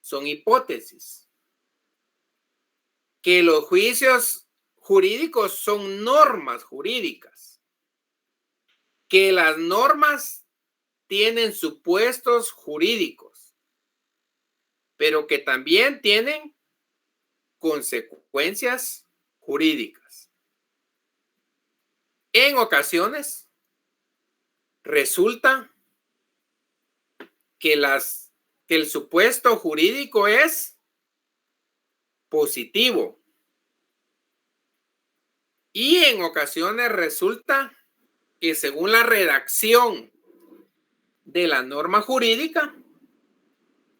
son hipótesis. Que los juicios jurídicos son normas jurídicas. Que las normas tienen supuestos jurídicos, pero que también tienen consecuencias jurídicas. En ocasiones resulta que el supuesto jurídico es positivo. Y en ocasiones resulta que según la redacción de la norma jurídica,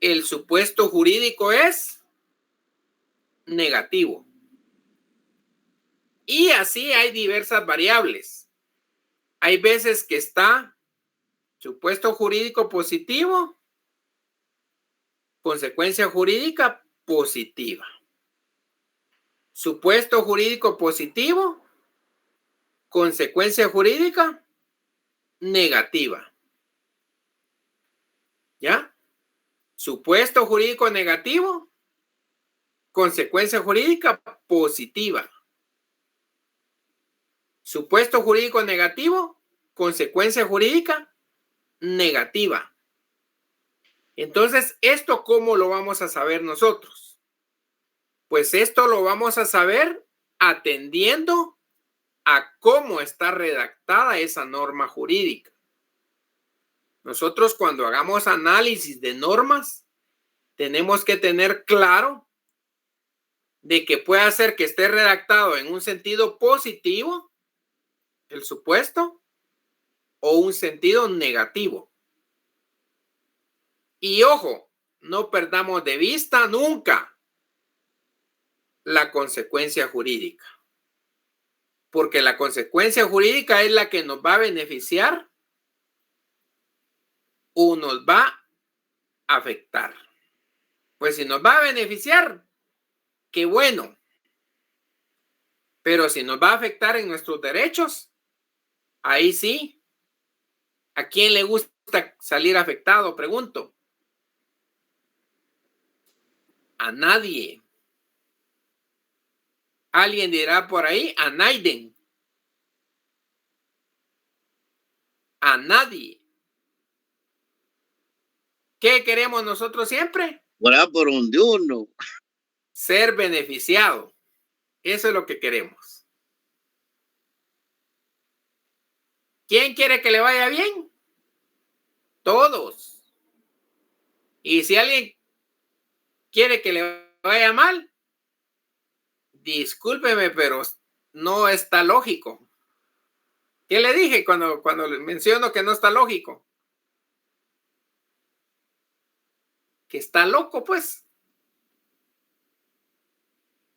el supuesto jurídico es negativo. Y así hay diversas variables. Hay veces que está supuesto jurídico positivo, consecuencia jurídica positiva. Supuesto jurídico positivo, consecuencia jurídica negativa. ¿Ya? Supuesto jurídico negativo, consecuencia jurídica positiva. Supuesto jurídico negativo, consecuencia jurídica negativa. Entonces, ¿esto cómo lo vamos a saber nosotros? Pues esto lo vamos a saber atendiendo a cómo está redactada esa norma jurídica. Nosotros cuando hagamos análisis de normas, tenemos que tener claro de que puede ser que esté redactado en un sentido positivo, el supuesto, o un sentido negativo. Y ojo, no perdamos de vista nunca la consecuencia jurídica, porque la consecuencia jurídica es la que nos va a beneficiar o nos va a afectar. Pues si nos va a beneficiar, qué bueno. Pero si nos va a afectar en nuestros derechos, ahí sí. ¿A quién le gusta salir afectado? Pregunto. A nadie. Alguien dirá por ahí, a nadie. A nadie. ¿Qué queremos nosotros siempre? Por donde uno. Ser beneficiado. Eso es lo que queremos. ¿Quién quiere que le vaya bien? Todos. Y si alguien quiere que le vaya mal, discúlpeme, pero no está lógico. ¿Qué le dije cuando le menciono que no está lógico? Que está loco, pues.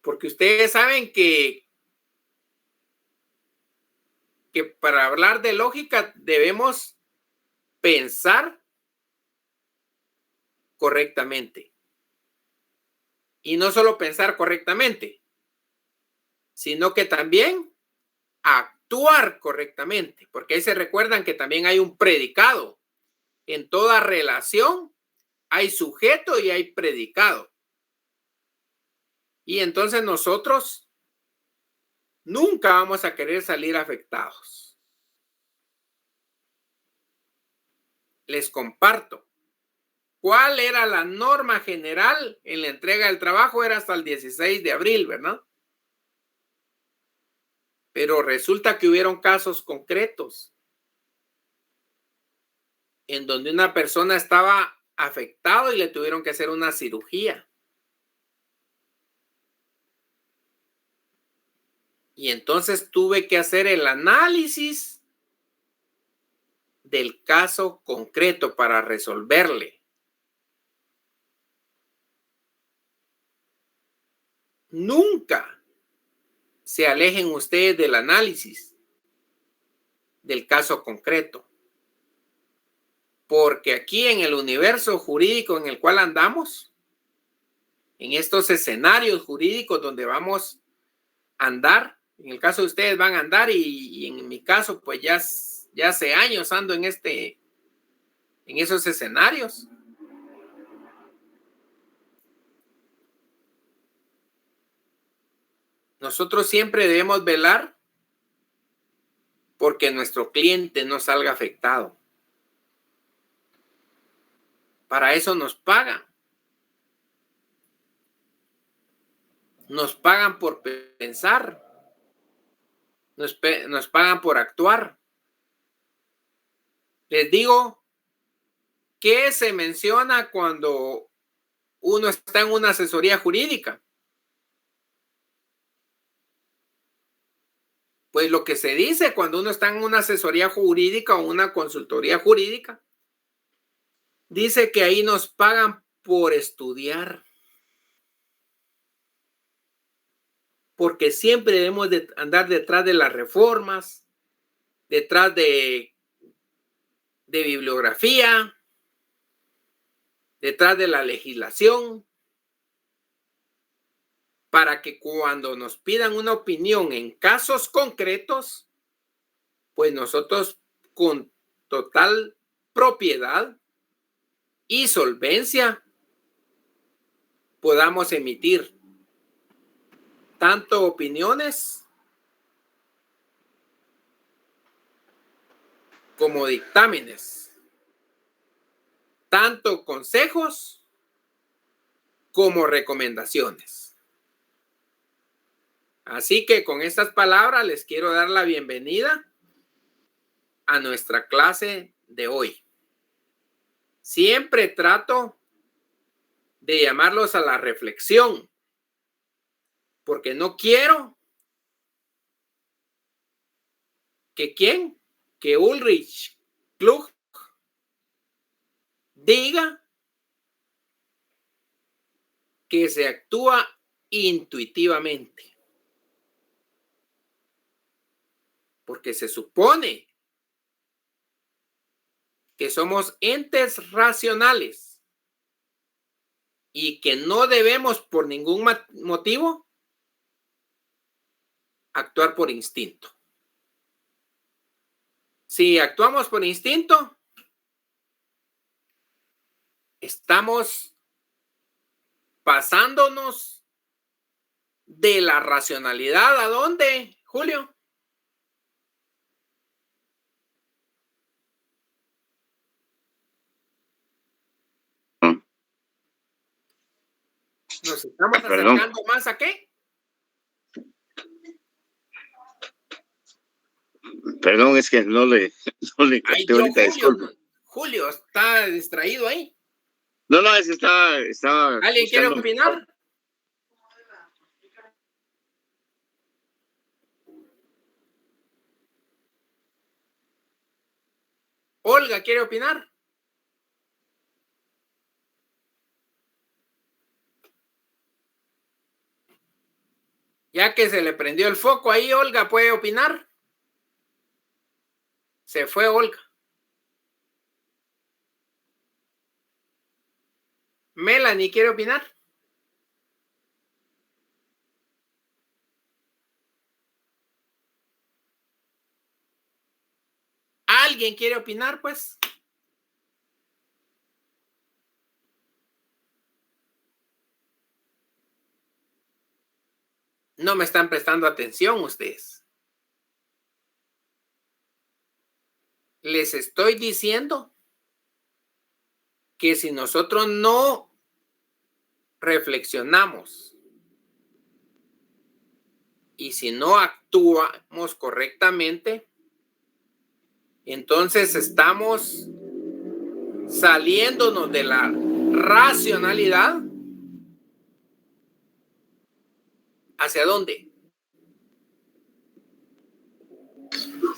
Porque ustedes saben que para hablar de lógica debemos pensar correctamente. Y no solo pensar correctamente, sino que también actuar correctamente. Porque ahí se recuerdan que también hay un predicado. En toda relación hay sujeto y hay predicado. Y entonces nosotros nunca vamos a querer salir afectados. Les comparto. ¿Cuál era la norma general en la entrega del trabajo? Era hasta el 16 de abril, ¿verdad? Pero resulta que hubieron casos concretos en donde una persona estaba afectada y le tuvieron que hacer una cirugía. Y entonces tuve que hacer el análisis del caso concreto para resolverle. Nunca se alejen ustedes del análisis del caso concreto. Porque aquí en el universo jurídico en el cual andamos, en estos escenarios jurídicos donde vamos a andar, en el caso de ustedes van a andar y en mi caso pues ya hace años ando en esos escenarios. nosotros siempre debemos velar porque nuestro cliente no salga afectado. Para eso nos pagan. Nos pagan por pensar. Nos pagan por actuar. Les digo, ¿qué se menciona cuando uno está en una asesoría jurídica? Pues lo que se dice cuando uno está en una asesoría jurídica o una consultoría jurídica, dice que ahí nos pagan por estudiar. Porque siempre debemos de andar detrás de las reformas, detrás de bibliografía, detrás de la legislación, para que cuando nos pidan una opinión en casos concretos, pues nosotros con total propiedad y solvencia podamos emitir tanto opiniones como dictámenes, tanto consejos como recomendaciones. Así que con estas palabras les quiero dar la bienvenida a nuestra clase de hoy. Siempre trato de llamarlos a la reflexión, porque no quiero que Ulrich Klug diga que se actúa intuitivamente, porque se supone que somos entes racionales y que no debemos por ningún motivo actuar por instinto. Si actuamos por instinto, estamos pasándonos de la racionalidad. ¿A dónde, Julio? ¿Nos estamos acercando más a qué? Perdón, es que no le capté ahorita. Julio, ¿está distraído ahí? No, es que estaba ¿Alguien quiere opinar? Olga, ¿quiere opinar? Ya que se le prendió el foco ahí, Olga, ¿puede opinar? Se fue Olga. Melanie, ¿quiere opinar? ¿Alguien quiere opinar, pues? No me están prestando atención ustedes. Les estoy diciendo que si nosotros no reflexionamos y si no actuamos correctamente, entonces estamos saliéndonos de la racionalidad. ¿Hacia dónde?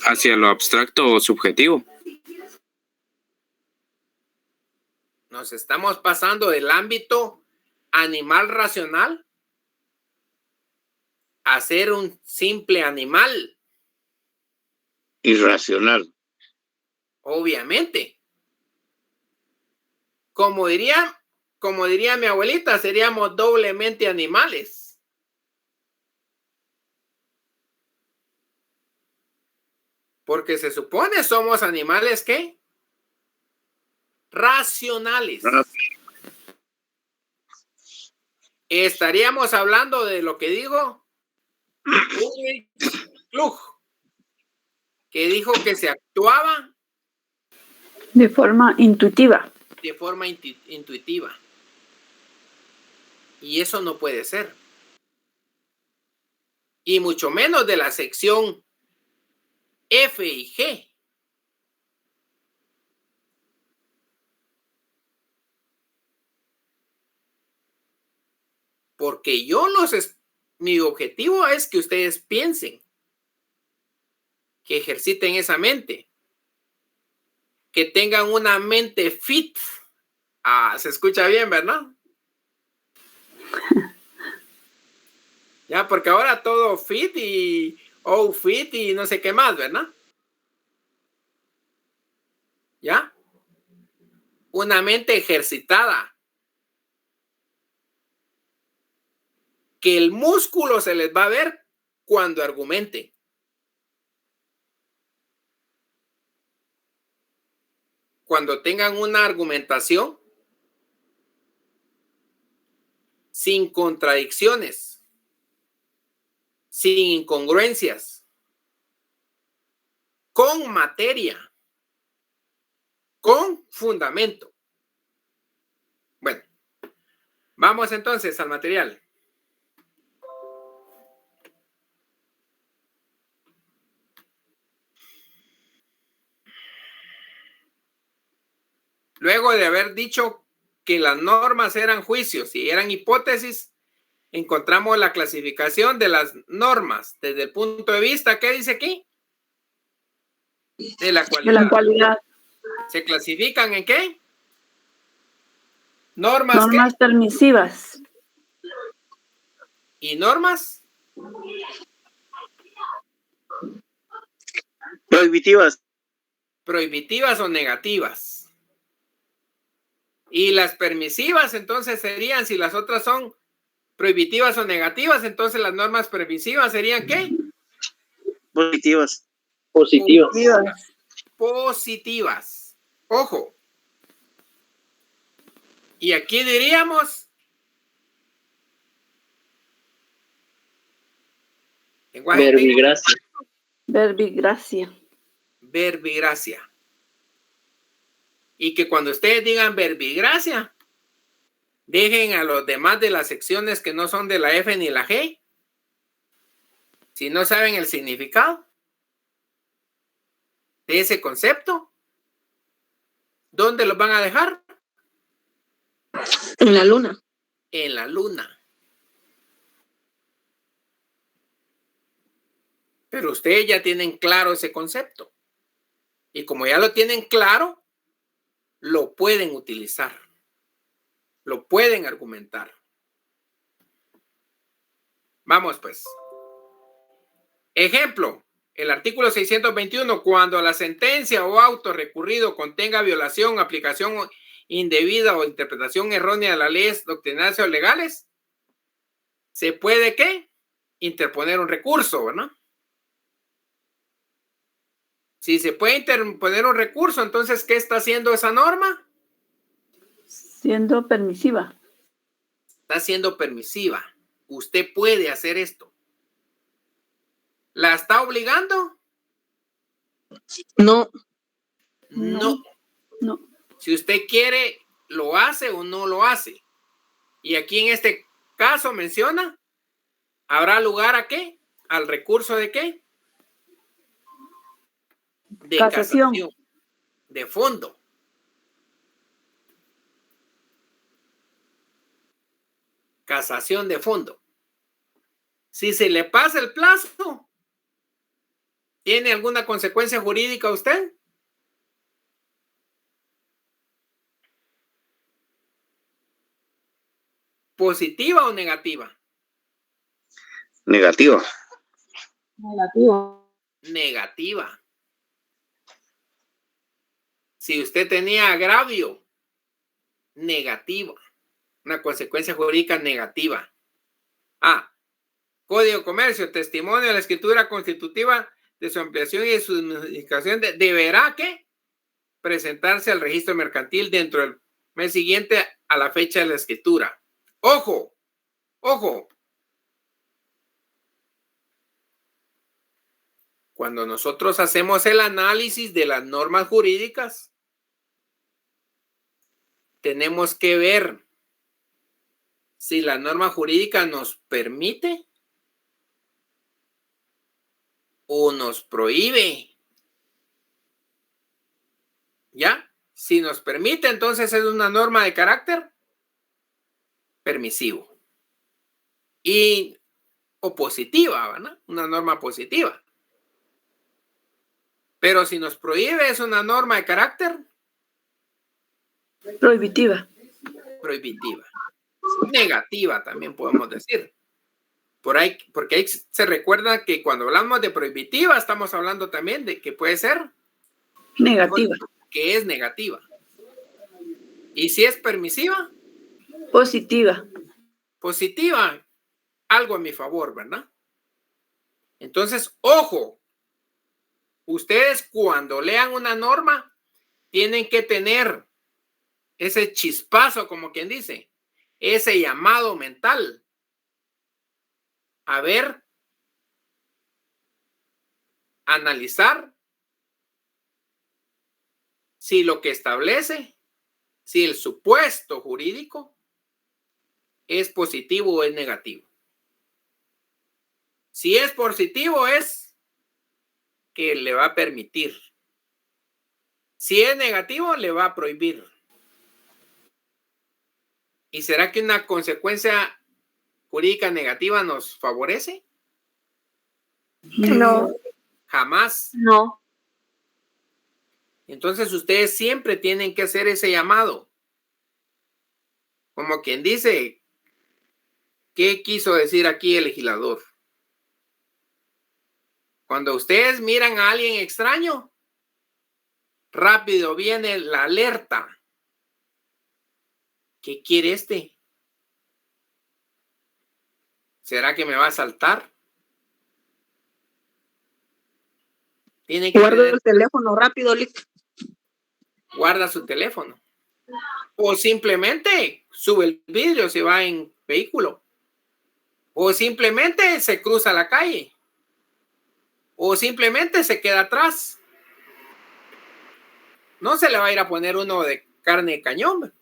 Hacia lo abstracto o subjetivo. Nos estamos pasando del ámbito animal racional a ser un simple animal. Irracional. Obviamente. Como diría mi abuelita, seríamos doblemente animales. Porque se supone somos animales, ¿qué? Racionales. Estaríamos hablando de lo que digo, Ulrich Klug, que dijo que se actuaba de forma intuitiva. de forma intuitiva. Y eso no puede ser. Y mucho menos de la sección F y G. Porque mi objetivo es que ustedes piensen, que ejerciten esa mente, que tengan una mente fit. Se escucha bien, ¿verdad? Ya, porque ahora todo fit y fit y no sé qué más, ¿verdad? ¿Ya? Una mente ejercitada. Que el músculo se les va a ver cuando argumente. Cuando tengan una argumentación sin contradicciones, sin incongruencias, con materia, con fundamento. Bueno, vamos entonces al material. Luego de haber dicho que las normas eran juicios y eran hipótesis, encontramos la clasificación de las normas desde el punto de vista, ¿qué dice aquí? De la cualidad. De la cualidad. ¿Se clasifican en qué? Normas ¿qué? Permisivas. ¿Y normas? Prohibitivas. Prohibitivas o negativas. Y las permisivas entonces serían, si las otras son prohibitivas o negativas, entonces las normas permisivas serían ¿qué? Positivas. Positivas. Ojo. Y aquí diríamos verbigracia. Verbigracia. Y que cuando ustedes digan verbigracia, dejen a los demás de las secciones que no son de la F ni la G. Si no saben el significado de ese concepto, ¿dónde los van a dejar? En la luna. En la luna. Pero ustedes ya tienen claro ese concepto. Y como ya lo tienen claro, lo pueden utilizar. Lo pueden argumentar. Vamos pues. Ejemplo, el artículo 621, cuando la sentencia o auto recurrido contenga violación, aplicación indebida o interpretación errónea de las leyes doctrinales o legales, se puede ¿qué? Interponer un recurso, ¿verdad? Si se puede interponer un recurso, entonces, ¿qué está haciendo esa norma? Siendo permisiva. Está siendo permisiva. Usted puede hacer esto. ¿La está obligando? No. No. No. Si usted quiere, lo hace o no lo hace. Y aquí en este caso menciona, ¿habrá lugar a qué? ¿Al recurso de qué? De casación. De fondo. Casación de fondo. Si se le pasa el plazo, ¿tiene alguna consecuencia jurídica usted? ¿Positiva o negativa? Negativa. Negativa. Si usted tenía agravio, negativa. Una consecuencia jurídica negativa. Código de Comercio, testimonio de la escritura constitutiva de su ampliación y de su modificación deberá ¿qué? Presentarse al registro mercantil dentro del mes siguiente a la fecha de la escritura. ¡Ojo! ¡Ojo! cuando nosotros hacemos el análisis de las normas jurídicas, tenemos que ver si la norma jurídica nos permite o nos prohíbe. ¿Ya? Si nos permite, entonces es una norma de carácter permisivo. O positiva, ¿verdad? Una norma positiva. Pero si nos prohíbe, es una norma de carácter prohibitiva. Prohibitiva. Negativa también podemos decir. Porque ahí se recuerda que cuando hablamos de prohibitiva, estamos hablando también de que puede ser Negativa. Que es negativa. ¿Y si es permisiva? Positiva. Positiva. Algo a mi favor, ¿verdad? Entonces, ojo. Ustedes cuando lean una norma, tienen que tener ese chispazo, como quien dice, ese llamado mental. A ver, analizar si lo que establece, si el supuesto jurídico es positivo o es negativo. Si es positivo, es que le va a permitir. Si es negativo, le va a prohibir. ¿Y será que una consecuencia jurídica negativa nos favorece? No. Jamás. No. Entonces ustedes siempre tienen que hacer ese llamado. Como quien dice, ¿qué quiso decir aquí el legislador? Cuando ustedes miran a alguien extraño, rápido viene la alerta. ¿Qué quiere este? ¿Será que me va a asaltar? Tiene que Guarda el teléfono rápido, Lick. Guarda su teléfono. O simplemente sube el vidrio si va en vehículo. O simplemente se cruza la calle. O simplemente se queda atrás. No se le va a ir a poner uno de carne de cañón.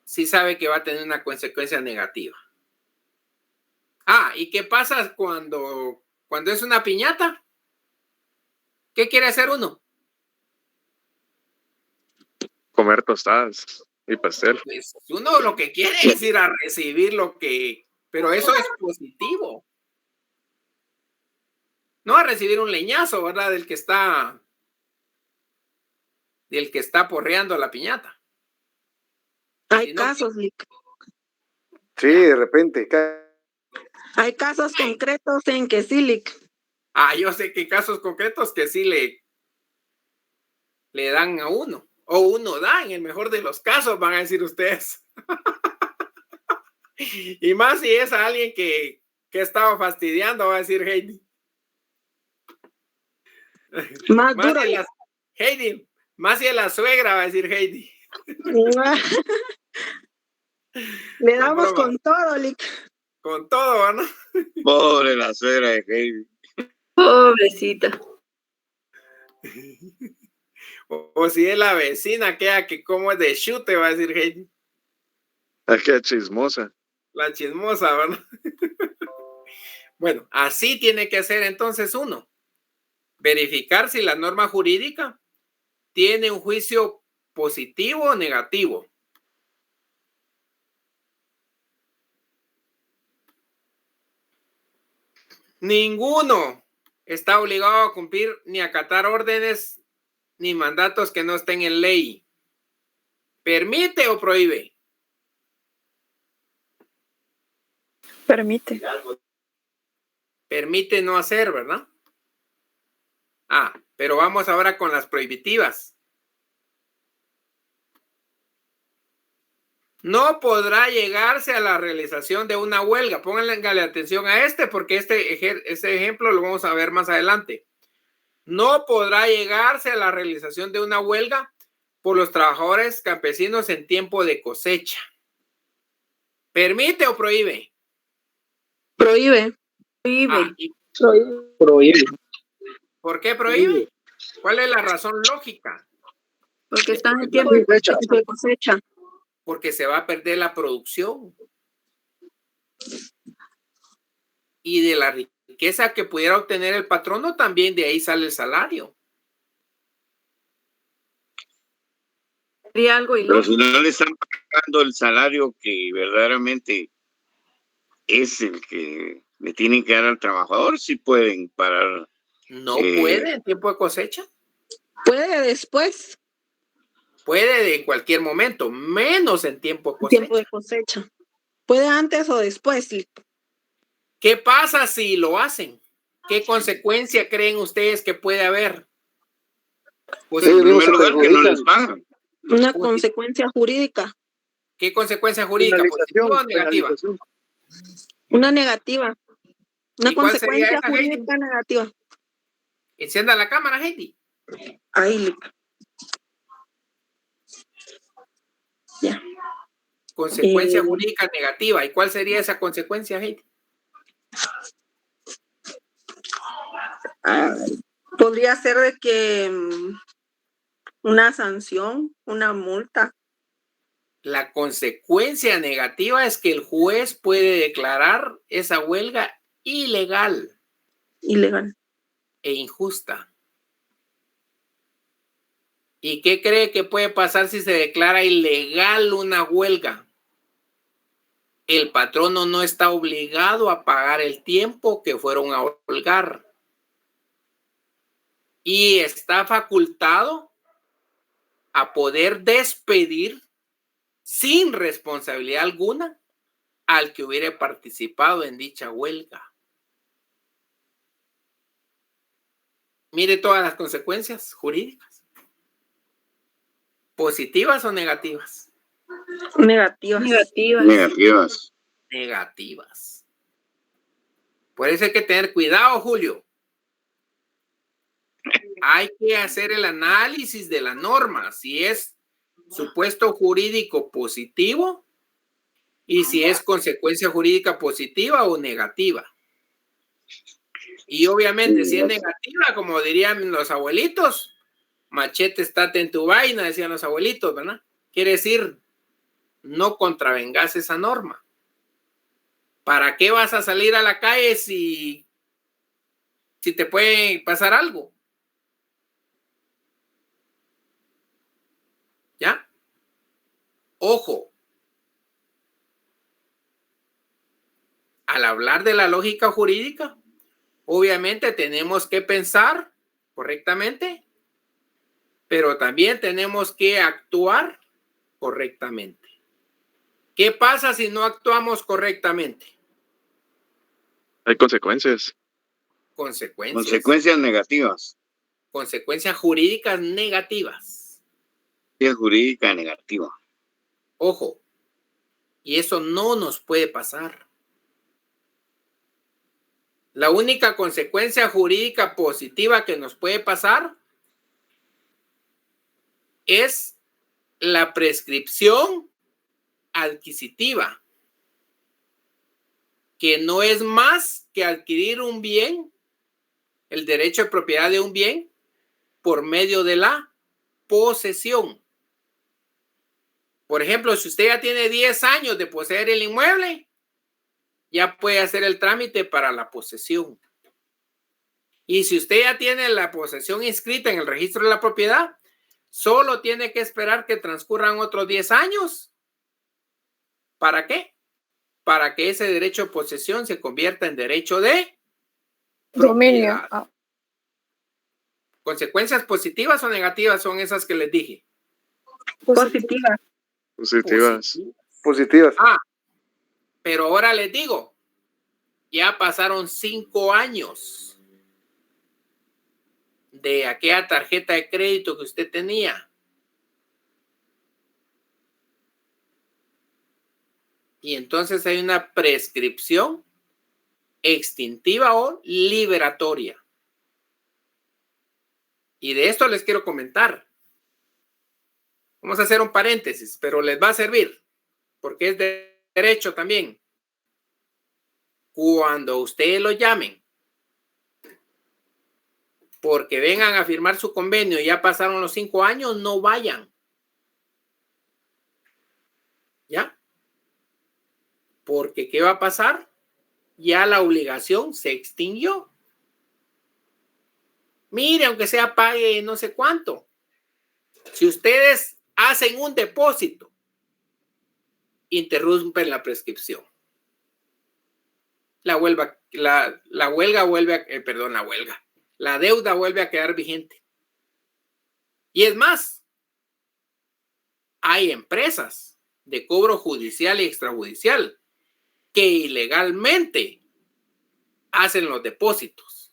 Si sabe que va a tener una consecuencia negativa. ¿Y qué pasa cuando es una piñata? ¿Qué quiere hacer uno? Comer tostadas y pastel. Pues uno lo que quiere es ir a recibir lo que... Pero eso es positivo. No a recibir un leñazo, ¿verdad? Del que está porreando la piñata. Hay casos, Lick. Sí, de repente. Hay casos concretos en que sí, Lick. Yo sé que hay casos concretos que sí le dan a uno. O uno da, en el mejor de los casos, van a decir ustedes. Y más si es a alguien que estaba fastidiando, va a decir Heidi. Más duro. Heidi, más si es la suegra, va a decir Heidi. Le damos con todo, Lick. Con todo, ¿no? Pobre la suegra de Heidi. Pobrecita. O si es la vecina que como es de chute, va a decir Heidi. Es que es chismosa. La chismosa, ¿verdad? Bueno, así tiene que ser entonces uno. Verificar si la norma jurídica tiene un juicio positivo o negativo. Ninguno está obligado a cumplir ni a acatar órdenes ni mandatos que no estén en ley. ¿Permite o prohíbe? Permite. Permite no hacer, ¿verdad? Pero vamos ahora con las prohibitivas. No podrá llegarse a la realización de una huelga. Pónganle atención a porque este ejemplo lo vamos a ver más adelante. No podrá llegarse a la realización de una huelga por los trabajadores campesinos en tiempo de cosecha. ¿Permite o prohíbe? Prohíbe. Prohíbe. Prohíbe. ¿Por qué prohíbe? ¿Cuál es la razón lógica? Porque están en tiempo de cosecha. Porque se va a perder la producción. Y de la riqueza que pudiera obtener el patrono, también de ahí sale el salario. Sería algo Pero si ilógico. no le están pagando el salario que verdaderamente es el que le tienen que dar al trabajador, sí pueden parar. No puede en tiempo de cosecha. Puede después, Puede en cualquier momento, menos en tiempo de cosecha. tiempo de cosecha. Puede antes o después. ¿Qué pasa si lo hacen? ¿Qué consecuencia creen ustedes que puede haber? Pues En Ellos mismos primer se lugar, que no les perjudican. pagan. Una consecuencia jurídica. ¿Qué consecuencia jurídica? ¿Positiva o negativa? Penalización. Una negativa. Una ¿Y cuál sería consecuencia esa, Heidi? jurídica negativa. Encienda la cámara, Heidi. Ahí. Ya. Consecuencia jurídica negativa. ¿Y cuál sería esa consecuencia, Heidi? Podría ser de que una sanción, una multa. La consecuencia negativa es que el juez puede declarar esa huelga ilegal e injusta. ¿Y qué cree que puede pasar si se declara ilegal una huelga? El patrono no está obligado a pagar el tiempo que fueron a holgar y está facultado a poder despedir sin responsabilidad alguna al que hubiera participado en dicha huelga. Mire todas las consecuencias jurídicas. ¿Positivas o negativas? Negativas. Negativas. Negativas. Por eso hay que tener cuidado, Julio. Hay que hacer el análisis de la norma, si es supuesto jurídico positivo y si es consecuencia jurídica positiva o negativa. Y obviamente si es negativa, como dirían los abuelitos, machete estate en tu vaina, decían los abuelitos, ¿verdad? Quiere decir, no contravengas esa norma. ¿Para qué vas a salir a la calle si te puede pasar algo? ¿Ya? Ojo. Al hablar de la lógica jurídica, obviamente tenemos que pensar correctamente, pero también tenemos que actuar correctamente. ¿Qué pasa si no actuamos correctamente? Hay consecuencias. Consecuencias negativas. Consecuencias jurídicas negativas. Es jurídica negativa. Ojo, y eso no nos puede pasar. La única consecuencia jurídica positiva que nos puede pasar es la prescripción adquisitiva, que no es más que adquirir un bien, el derecho de propiedad de un bien, por medio de la posesión. Por ejemplo, si usted ya tiene 10 años de poseer el inmueble, ya puede hacer el trámite para la posesión. Y si usted ya tiene la posesión inscrita en el registro de la propiedad, solo tiene que esperar que transcurran otros 10 años. ¿Para qué? Para que ese derecho de posesión se convierta en derecho de propiedad. Dominio. ¿Consecuencias positivas o negativas son esas que les dije? Positivas. Positivas. Pero ahora les digo, ya pasaron 5 años de aquella tarjeta de crédito que usted tenía. Y entonces hay una prescripción extintiva o liberatoria. Y de esto les quiero comentar. Vamos a hacer un paréntesis, pero les va a servir, porque es de derecho también. Cuando ustedes lo llamen porque vengan a firmar su convenio y ya pasaron los 5 años, no vayan. ¿Ya? Porque ¿qué va a pasar? Ya la obligación se extinguió. Mire, aunque sea pague no sé cuánto. Si ustedes hacen un depósito, interrumpen la prescripción. La deuda vuelve a quedar vigente. Y es más, hay empresas de cobro judicial y extrajudicial que ilegalmente hacen los depósitos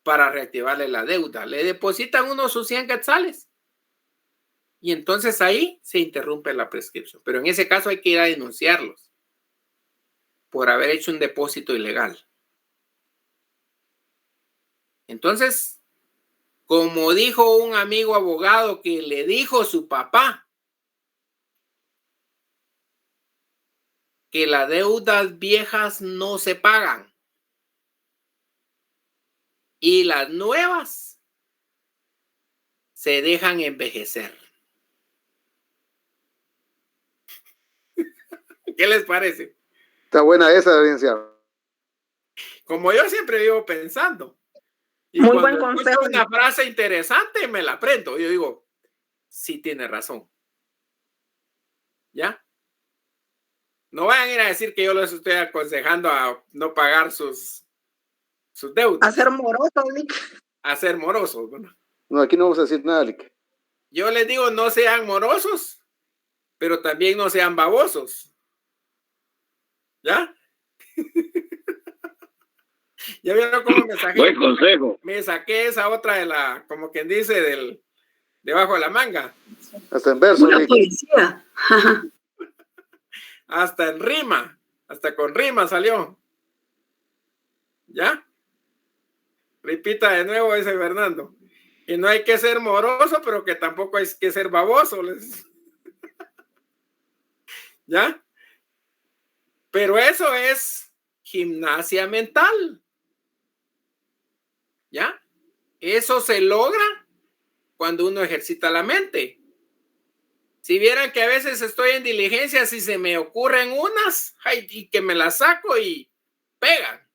para reactivarle la deuda. Le depositan unos sus 100 quetzales y entonces ahí se interrumpe la prescripción. Pero en ese caso hay que ir a denunciarlos por haber hecho un depósito ilegal. Entonces, como dijo un amigo abogado que le dijo su papá que las deudas viejas no se pagan y las nuevas se dejan envejecer. ¿Qué les parece? Está buena esa, licenciado. Como yo siempre vivo pensando. Y muy cuando buen consejo. una frase interesante me la aprendo. Yo digo, sí tiene razón. ¿Ya? No vayan a ir a decir que yo les estoy aconsejando a no pagar sus deudas. A ser moroso, Nick. A ser morosos. Bueno. No, aquí no vamos a decir nada, Lick. Yo les digo, no sean morosos, pero también no sean babosos. ¿Ya? ¿Ya vieron cómo me saqué? Buen consejo. Me saqué esa otra de la, como quien dice, debajo de la manga. Hasta en verso, Una Lick. policía. Hasta en rima, hasta con rima salió. ¿Ya? Repita de nuevo ese Fernando. Y no hay que ser moroso, pero que tampoco hay que ser baboso. ¿Ya? Pero eso es gimnasia mental. ¿Ya? Eso se logra cuando uno ejercita la mente. Si vieran que a veces estoy en diligencias y se me ocurren unas, ay, y que me las saco y pegan.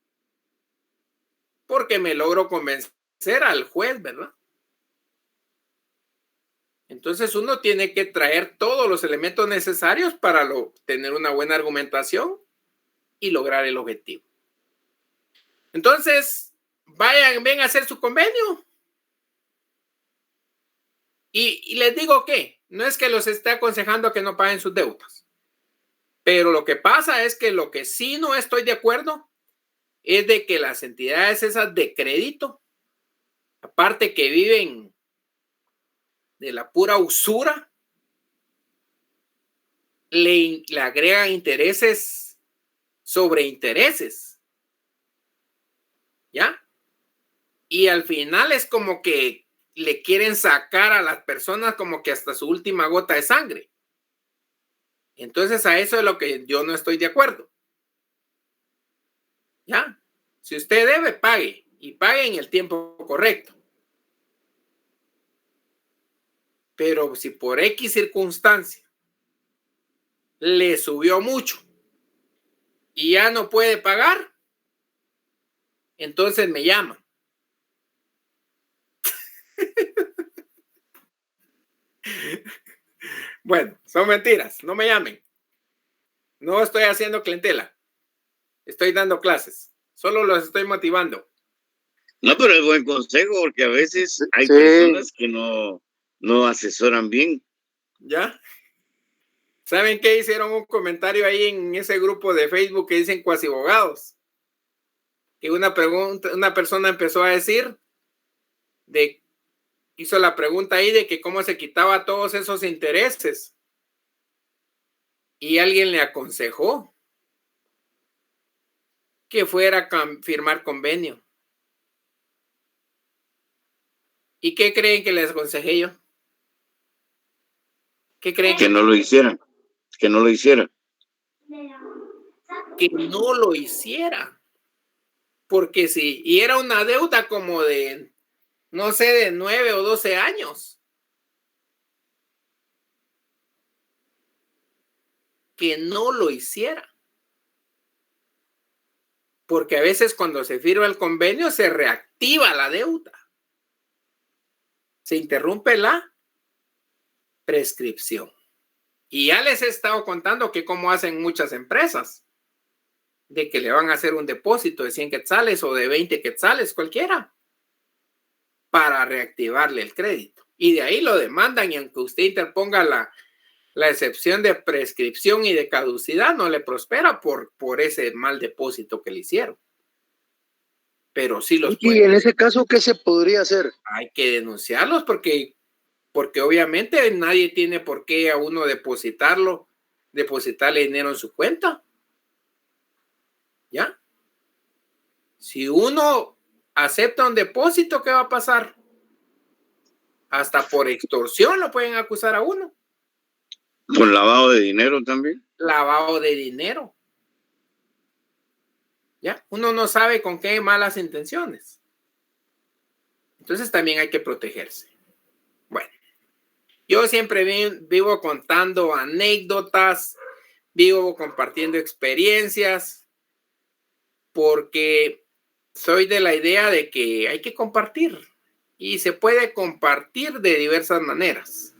Porque me logro convencer al juez, ¿verdad? Entonces uno tiene que traer todos los elementos necesarios para tener una buena argumentación y lograr el objetivo. Entonces, ven a hacer su convenio. Y les digo que no es que los esté aconsejando que no paguen sus deudas. Pero lo que pasa es que lo que sí no estoy de acuerdo es de que las entidades esas de crédito, aparte que viven de la pura usura, le agregan intereses sobre intereses. ¿Ya? Y al final es como que le quieren sacar a las personas como que hasta su última gota de sangre. Entonces a eso es lo que yo no estoy de acuerdo. ¿Ya? Si usted debe, pague. Y pague en el tiempo correcto. Pero si por X circunstancia le subió mucho y ya no puede pagar, entonces me llama. Bueno, son mentiras, no me llamen. No estoy haciendo clientela. Estoy dando clases. Solo los estoy motivando. No, pero es buen consejo porque a veces hay personas que no asesoran bien. ¿Ya? ¿Saben qué? Hicieron un comentario ahí en ese grupo de Facebook que dicen cuasibogados. Que una persona empezó a decir hizo la pregunta ahí de que cómo se quitaba todos esos intereses. Y alguien le aconsejó que fuera a firmar convenio. ¿Y qué creen que les aconsejé yo? ¿Qué creen? Que no lo hicieran. Que no lo hiciera. Que no lo hiciera. Porque sí, y era una deuda como de, no sé, de 9 o 12 años. Que no lo hiciera. Porque a veces cuando se firma el convenio se reactiva la deuda. Se interrumpe la prescripción. Y ya les he estado contando que como hacen muchas empresas, de que le van a hacer un depósito de 100 quetzales o de 20 quetzales, cualquiera, para reactivarle el crédito. Y de ahí lo demandan, y aunque usted interponga la excepción de prescripción y de caducidad, no le prospera por ese mal depósito que le hicieron. Pero sí los pueden. Y en ese caso, ¿qué se podría hacer? Hay que denunciarlos porque obviamente nadie tiene por qué a uno depositarle dinero en su cuenta. ¿Ya? Si uno acepta un depósito, ¿qué va a pasar? Hasta por extorsión lo pueden acusar a uno. ¿Por lavado de dinero también? Lavado de dinero. ¿Ya? Uno no sabe con qué malas intenciones. Entonces también hay que protegerse. Bueno, yo siempre vivo contando anécdotas, vivo compartiendo experiencias, porque soy de la idea de que hay que compartir y se puede compartir de diversas maneras.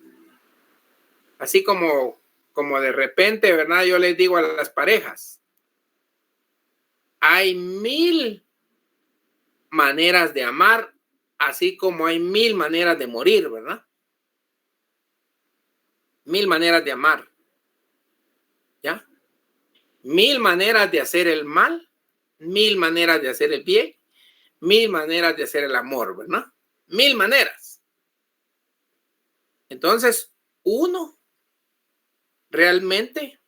Así como de repente, ¿verdad? Yo les digo a las parejas, hay 1000 maneras de amar, así como hay 1000 maneras de morir, ¿verdad? 1000 maneras de amar, ¿ya? 1000 maneras de hacer el mal, 1000 maneras de hacer el bien, 1000 maneras de hacer el amor, ¿verdad? 1000 maneras. Entonces, uno realmente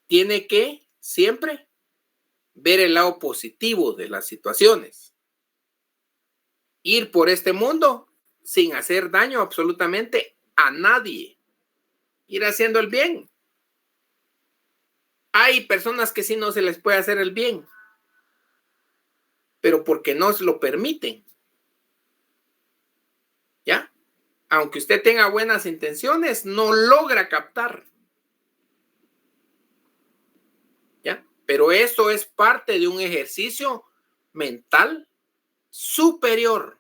tiene que siempre ver el lado positivo de las situaciones. Ir por este mundo sin hacer daño absolutamente a nadie. Ir haciendo el bien. Hay personas que sí no se les puede hacer el bien, pero porque no se lo permiten. ¿Ya? Aunque usted tenga buenas intenciones, no logra captar. ¿Ya? Pero eso es parte de un ejercicio mental superior.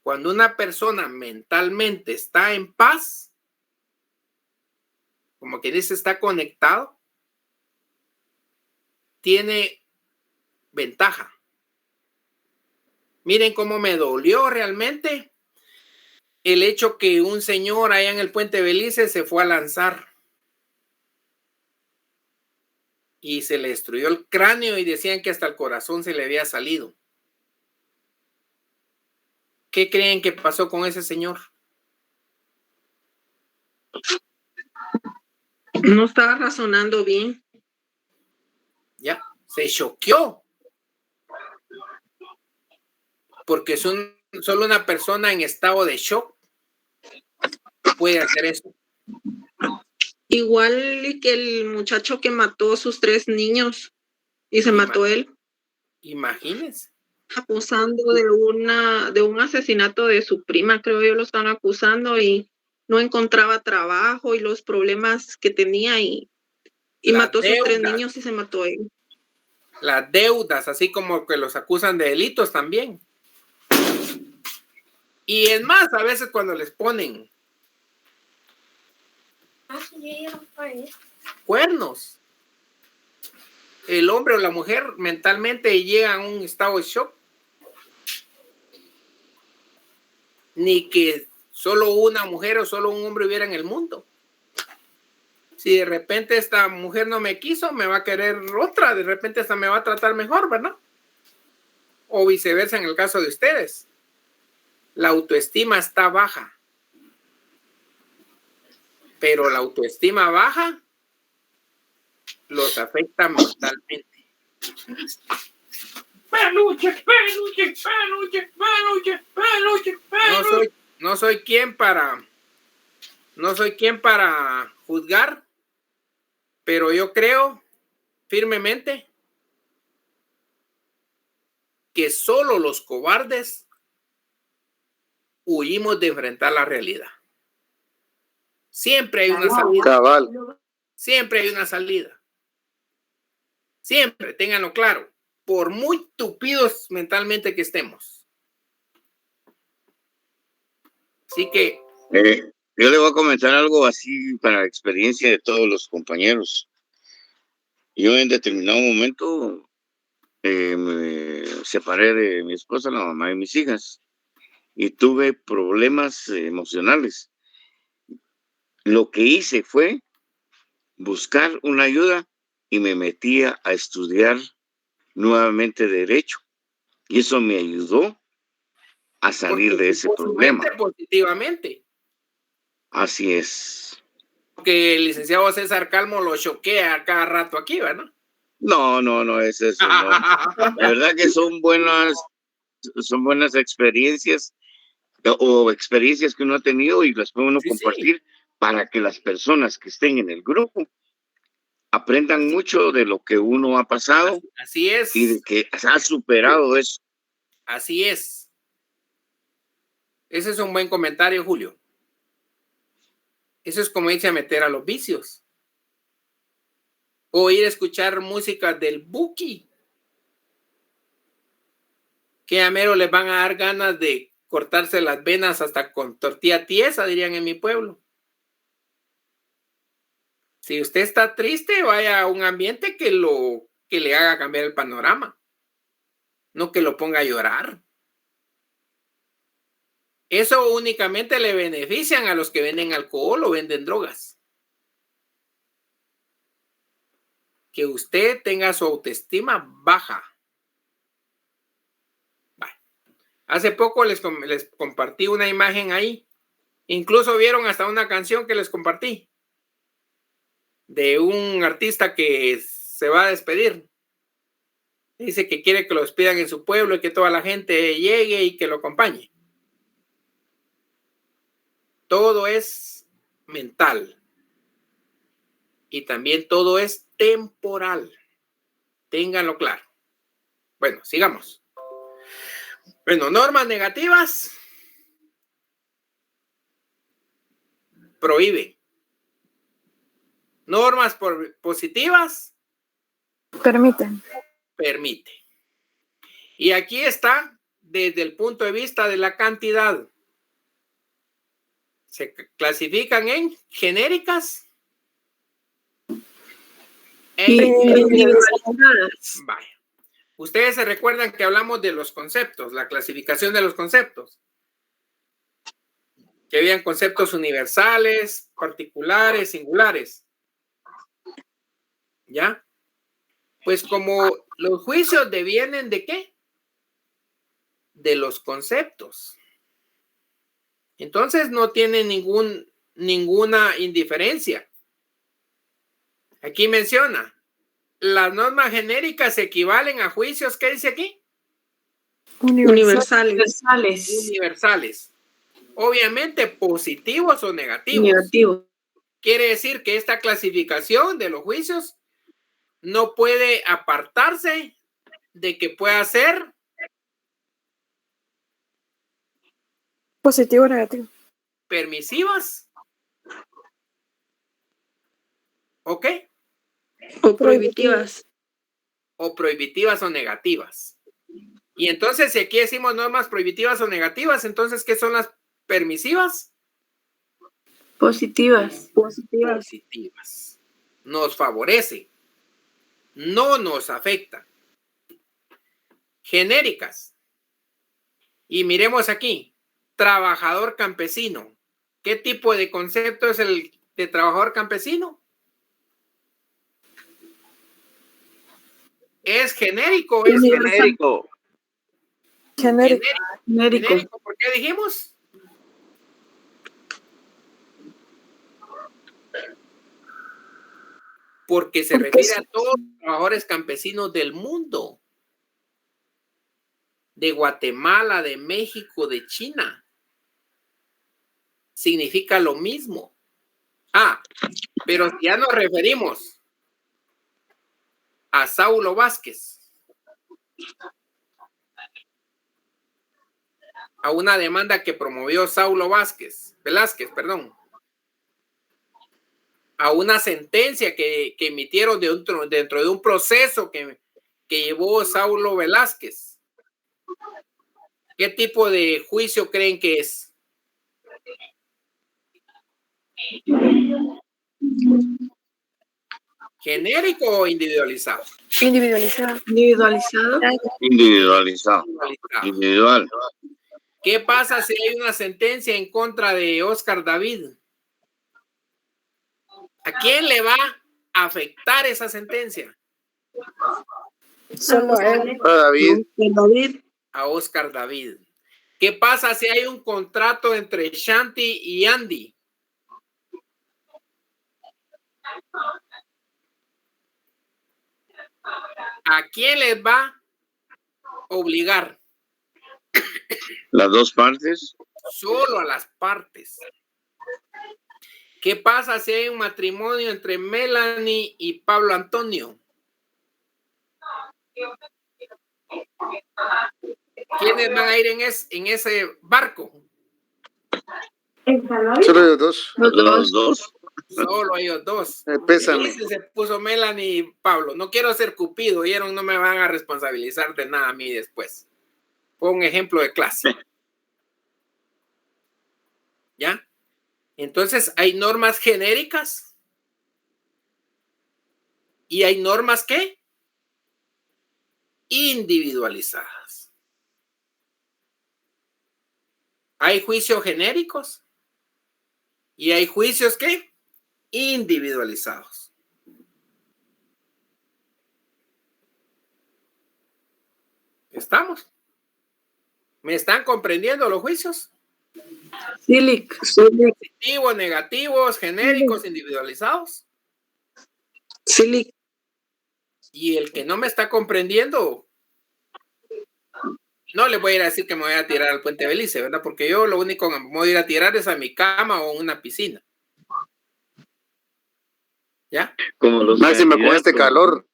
Cuando una persona mentalmente está en paz, como que dice, está conectado, tiene ventaja. Miren cómo me dolió realmente el hecho que un señor allá en el Puente Belice se fue a lanzar y se le destruyó el cráneo y decían que hasta el corazón se le había salido. ¿Qué creen que pasó con ese señor? No estaba razonando bien. Ya, se choqueó. Porque solo una persona en estado de shock puede hacer eso. Igual que el muchacho que mató a sus 3 niños y se mató él. Imagínense. Acusando de un asesinato de su prima, creo yo lo están acusando, y no encontraba trabajo y los problemas que tenía y mató a sus 3 niños y se mató él. Las deudas, así como que los acusan de delitos también. Y es más, a veces cuando les ponen cuernos, el hombre o la mujer mentalmente llega a un estado de shock. Ni que solo una mujer o solo un hombre hubiera en el mundo. Si de repente esta mujer no me quiso, me va a querer otra, de repente esta me va a tratar mejor, ¿verdad? O viceversa en el caso de ustedes. La autoestima está baja. Pero la autoestima baja los afecta mentalmente. Peluche. No soy quien para juzgar, pero yo creo firmemente que solo los cobardes huimos de enfrentar la realidad. Siempre hay una salida. Cabal. Siempre hay una salida. Siempre, ténganlo claro. Por muy tupidos mentalmente que estemos. Así que... yo le voy a comentar algo así para la experiencia de todos los compañeros. Yo en determinado momento me separé de mi esposa, la mamá de mis hijas, y tuve problemas emocionales. Lo que hice fue buscar una ayuda y me metí a estudiar nuevamente Derecho. Y eso me ayudó a salir de ese problema. Positivamente. Así es. Que el licenciado César Calmo lo choquea cada rato aquí, ¿verdad? No, es eso. No. La verdad que son buenas experiencias o experiencias que uno ha tenido y las puede uno compartir para que las personas que estén en el grupo aprendan mucho de lo que uno ha pasado. Así es. Y de que ha superado eso. Así es. Ese es un buen comentario, Julio. Eso es como irse a meter a los vicios. O ir a escuchar música del Buki. Que a mero les van a dar ganas de cortarse las venas hasta con tortilla tiesa, dirían en mi pueblo. Si usted está triste, vaya a un ambiente que le haga cambiar el panorama. No que lo ponga a llorar. Eso únicamente le benefician a los que venden alcohol o venden drogas. Que usted tenga su autoestima baja. Bueno, hace poco les compartí una imagen ahí. Incluso vieron hasta una canción que les compartí. De un artista que se va a despedir. Dice que quiere que lo despidan en su pueblo y que toda la gente llegue y que lo acompañe. Todo es mental. Y también todo es temporal. Ténganlo claro. Bueno, sigamos. Bueno, normas negativas. Prohíben. Normas positivas. Permiten. Permite. Y aquí está desde el punto de vista de la cantidad. Se clasifican en genéricas e individualizadas. Vaya. Ustedes se recuerdan que hablamos de los conceptos, la clasificación de los conceptos. Que habían conceptos universales, particulares, singulares. ¿Ya? Pues como los juicios devienen de ¿qué? De los conceptos. Entonces no tiene ninguna indiferencia. Aquí menciona, las normas genéricas equivalen a juicios, ¿qué dice aquí? Universales. Universales. Obviamente positivos o negativos. Negativo. Quiere decir que esta clasificación de los juicios no puede apartarse de que pueda ser positivo o negativo. Permisivas. ¿Ok? O prohibitivas. O prohibitivas o negativas. Y entonces, si aquí decimos normas prohibitivas o negativas, entonces, ¿qué son las permisivas? Positivas. Positivas. Nos favorece. No nos afecta. Genéricas. Y miremos aquí. Trabajador campesino. ¿Qué tipo de concepto es el de trabajador campesino? ¿Es genérico o es genérico? Genérico. ¿Por qué dijimos? Porque se refiere a todos los trabajadores campesinos del mundo. De Guatemala, de México, de China. Significa lo mismo. Pero si ya nos referimos a Saulo Vázquez, a una demanda que promovió Saulo Velázquez, a una sentencia que emitieron dentro de un proceso que llevó Saulo Velázquez. ¿Qué tipo de juicio creen que es? ¿Genérico o individualizado? Individualizado. Individual. ¿Qué pasa si hay una sentencia en contra de Oscar David? ¿A quién le va a afectar esa sentencia? Solo a él. A David. A Oscar David. ¿Qué pasa si hay un contrato entre Shanti y Andy? ¿A quién les va a obligar? Las dos partes. Solo a las partes. ¿Qué pasa si hay un matrimonio entre Melanie y Pablo Antonio? ¿Quiénes van a ir en ese barco? Solo ellos dos. Los dos. Solo ellos dos. Pésame. Ese se puso Melanie y Pablo. No quiero ser cupido, ¿vieron? No me van a responsabilizar de nada a mí después. Fue un ejemplo de clase. ¿Ya? Entonces, hay normas genéricas y hay normas ¿qué? Individualizadas. Hay juicios genéricos y hay juicios ¿qué? Individualizados. ¿Estamos? ¿Me están comprendiendo los juicios? Sí. Positivos, negativos, genéricos, individualizados. Sí. Y el que no me está comprendiendo, no le voy a ir a decir que me voy a tirar al Puente Belice, ¿verdad? Porque yo lo único que me voy a ir a tirar es a mi cama o una piscina. ¿Ya? Como los Máximo con este calor.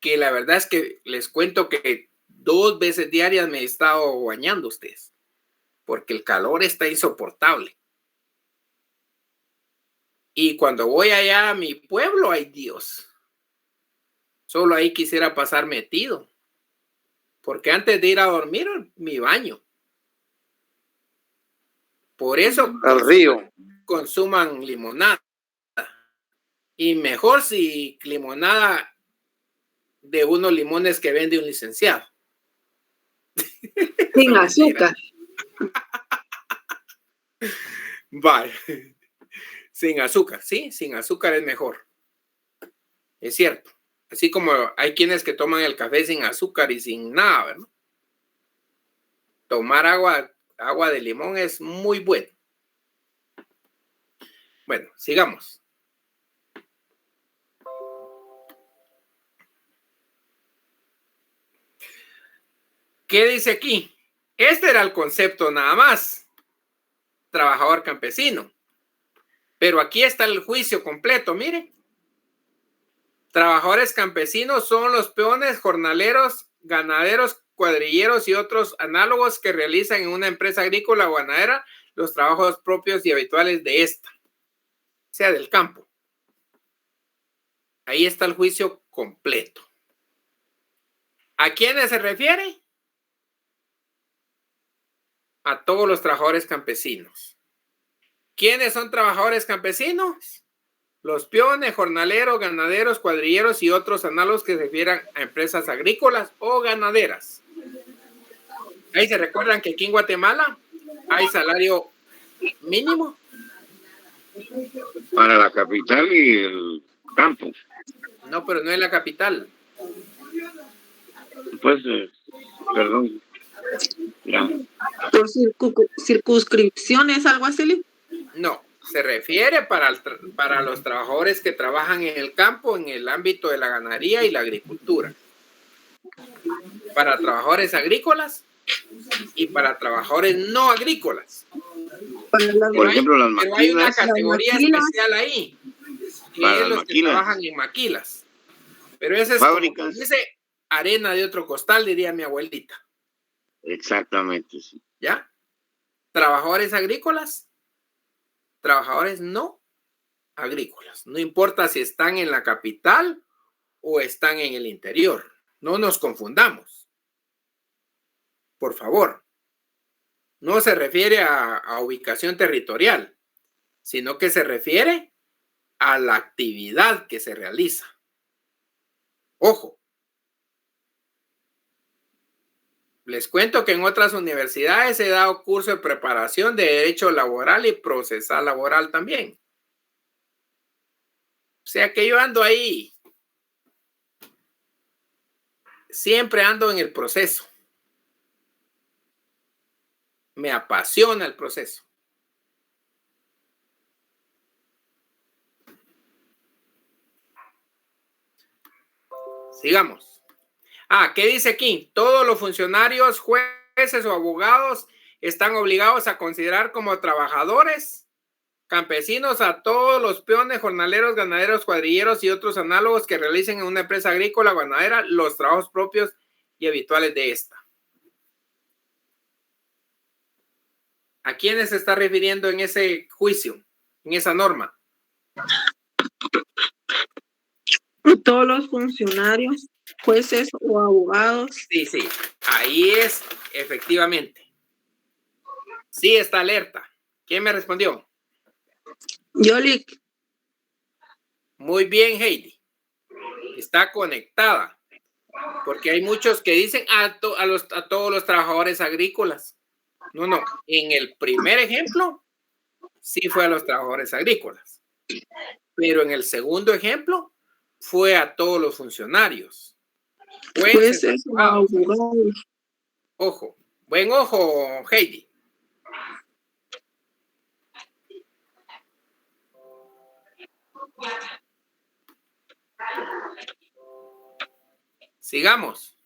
Que la verdad es que les cuento que 2 veces diarias me he estado bañando ustedes. Porque el calor está insoportable. Y cuando voy allá a mi pueblo, ay Dios, solo ahí quisiera pasar metido. Porque antes de ir a dormir, mi baño. Por eso Al río. consuman limonada. Y mejor si limonada de unos limones que vende un licenciado. Sin azúcar. Vale. Sin azúcar, sí, sin azúcar es mejor. Es cierto. Así como hay quienes que toman el café sin azúcar y sin nada, ¿verdad? Tomar agua de limón es muy bueno. Bueno, sigamos. ¿Qué dice aquí? Este era el concepto nada más. Trabajador campesino. Pero aquí está el juicio completo, miren. Trabajadores campesinos son los peones, jornaleros, ganaderos, cuadrilleros y otros análogos que realizan en una empresa agrícola o ganadera los trabajos propios y habituales de esta, sea del campo. Ahí está el juicio completo. ¿A quiénes se refiere? A todos los trabajadores campesinos. ¿Quiénes son trabajadores campesinos? Los peones, jornaleros, ganaderos, cuadrilleros y otros análogos que se refieran a empresas agrícolas o ganaderas. Ahí se recuerdan que aquí en Guatemala hay salario mínimo. Para la capital y el campo. No, pero no es la capital. Pues, perdón. Ya. Por circunscripciones, algo así. No, se refiere para los trabajadores que trabajan en el campo, en el ámbito de la ganadería y la agricultura. Para trabajadores agrícolas y para trabajadores no agrícolas. Por ejemplo, las maquilas. Pero hay una categoría especial ahí, que para es los maquilas. que trabajan en maquilas. Pero ese es fábricas. como, dice arena de otro costal, diría mi abuelita. Exactamente, sí. ¿Ya? Trabajadores agrícolas, trabajadores no agrícolas. No importa si están en la capital o están en el interior. No nos confundamos. Por favor. No se refiere a ubicación territorial, sino que se refiere a la actividad que se realiza. Ojo. Les cuento que en otras universidades he dado curso de preparación de derecho laboral y procesal laboral también. O sea que yo ando ahí. Siempre ando en el proceso. Me apasiona el proceso. Sigamos. ¿Qué dice aquí? Todos los funcionarios, jueces o abogados están obligados a considerar como trabajadores campesinos a todos los peones, jornaleros, ganaderos, cuadrilleros y otros análogos que realicen en una empresa agrícola o ganadera los trabajos propios y habituales de esta. ¿A quiénes se está refiriendo en ese juicio, en esa norma? Todos los funcionarios, jueces o abogados. Sí, sí. Ahí es, efectivamente. Sí, está alerta. ¿Quién me respondió? Yolik. Muy bien, Heidi. Está conectada. Porque hay muchos que dicen a todos los trabajadores agrícolas. No, no. En el primer ejemplo, sí fue a los trabajadores agrícolas. Pero en el segundo ejemplo, fue a todos los funcionarios. Jueces, abogados. Ojo. Buen ojo, Heidi. Sigamos.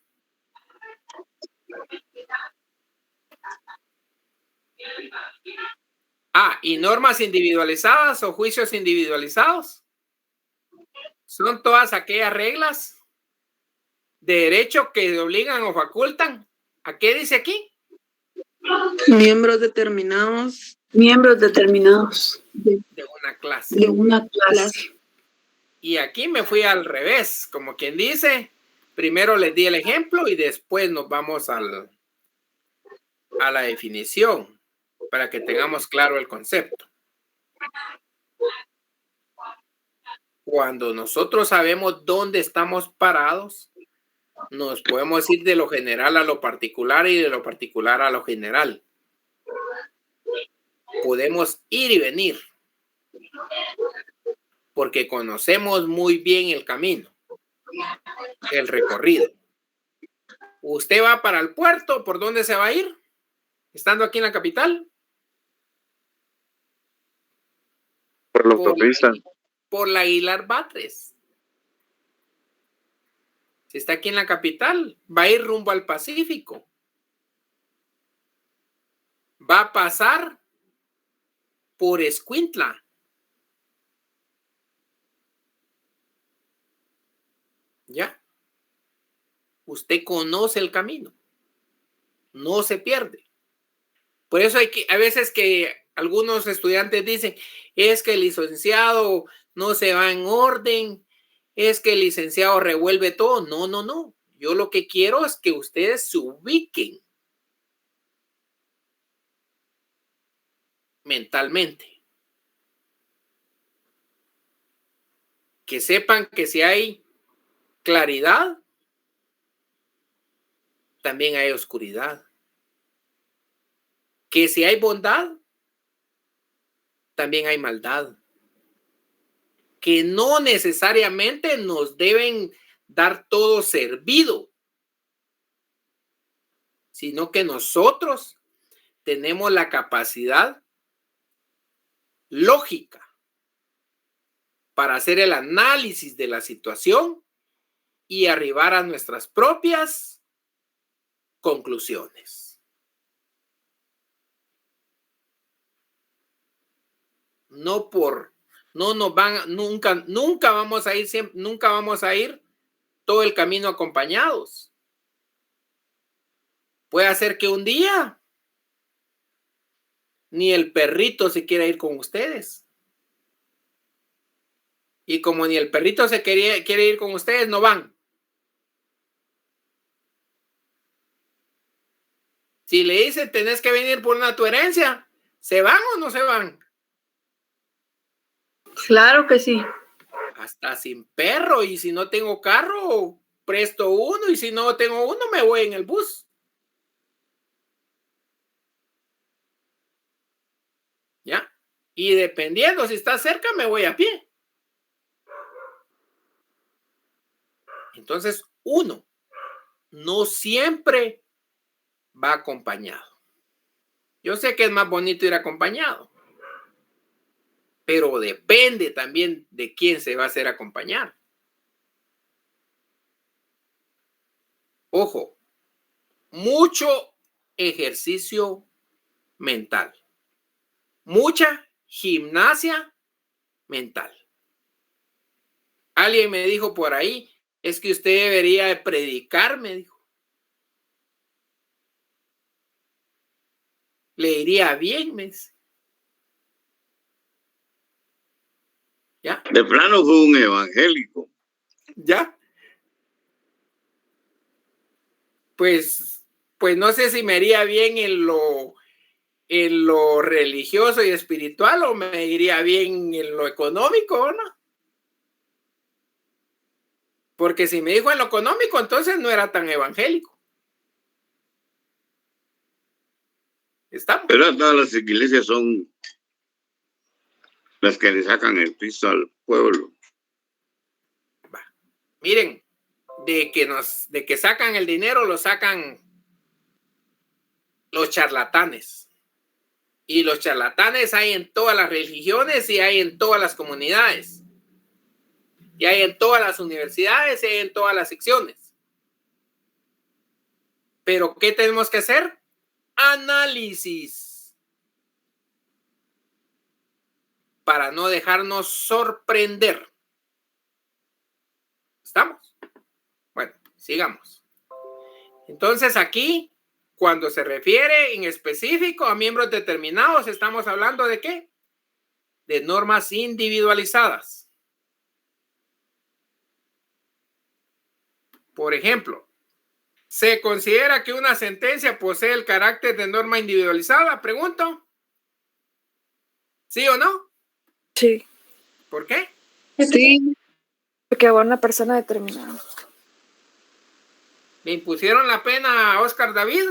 ¿Y normas individualizadas o juicios individualizados? Son todas aquellas reglas de derecho que obligan o facultan. ¿A qué dice aquí? Miembros determinados. Miembros determinados. De una clase. De una clase. Y aquí me fui al revés, como quien dice, primero les di el ejemplo y después nos vamos a la definición para que tengamos claro el concepto. Cuando nosotros sabemos dónde estamos parados, nos podemos ir de lo general a lo particular y de lo particular a lo general. Podemos ir y venir porque conocemos muy bien el camino, el recorrido. ¿Usted va para el puerto? ¿Por dónde se va a ir? ¿Estando aquí en la capital? Por la autopista. Por la Aguilar Batres. Si está aquí en la capital, va a ir rumbo al Pacífico. Va a pasar por Escuintla. ¿Ya? Usted conoce el camino. No se pierde. Por eso hay veces que algunos estudiantes dicen, es que el licenciado no se va en orden, es que el licenciado revuelve todo. No, no, no. Yo lo que quiero es que ustedes se ubiquen mentalmente. Que sepan que si hay claridad, también hay oscuridad. Que si hay bondad, también hay maldad. Que no necesariamente nos deben dar todo servido, sino que nosotros tenemos la capacidad lógica para hacer el análisis de la situación y arribar a nuestras propias conclusiones. Nunca vamos a ir todo el camino acompañados. Puede hacer que un día ni el perrito se quiera ir con ustedes. Y como ni el perrito quiere ir con ustedes, no van. Si le dicen, tenés que venir por una tu herencia, ¿se van o no se van? Claro que sí. Hasta sin perro. Y si no tengo carro, presto uno. Y si no tengo uno, me voy en el bus. ¿Ya? Y dependiendo si está cerca, me voy a pie. Entonces, uno no siempre va acompañado. Yo sé que es más bonito ir acompañado, pero depende también de quién se va a hacer acompañar. Ojo, mucho ejercicio mental, mucha gimnasia mental. Alguien me dijo por ahí, es que usted debería de predicar, me dijo. Le iría bien, me dice. ¿Ya? De plano fue un evangélico. ¿Ya? Pues no sé si me iría bien en lo religioso y espiritual o me iría bien en lo económico, ¿no? Porque si me dijo en lo económico, entonces no era tan evangélico. ¿Estamos? Pero todas las iglesias son las que le sacan el piso al pueblo. Miren, de que sacan el dinero, lo sacan los charlatanes. Y los charlatanes hay en todas las religiones y hay en todas las comunidades. Y hay en todas las universidades y hay en todas las secciones. Pero, ¿qué tenemos que hacer? Análisis. Para no dejarnos sorprender. ¿Estamos? Bueno, sigamos. Entonces, aquí, cuando se refiere en específico a miembros determinados, estamos hablando de ¿qué? De normas individualizadas. Por ejemplo, ¿se considera que una sentencia posee el carácter de norma individualizada? Pregunto. ¿Sí o no? Sí. ¿Por qué? Sí. Porque va una persona determinada. ¿Le impusieron la pena a Oscar David?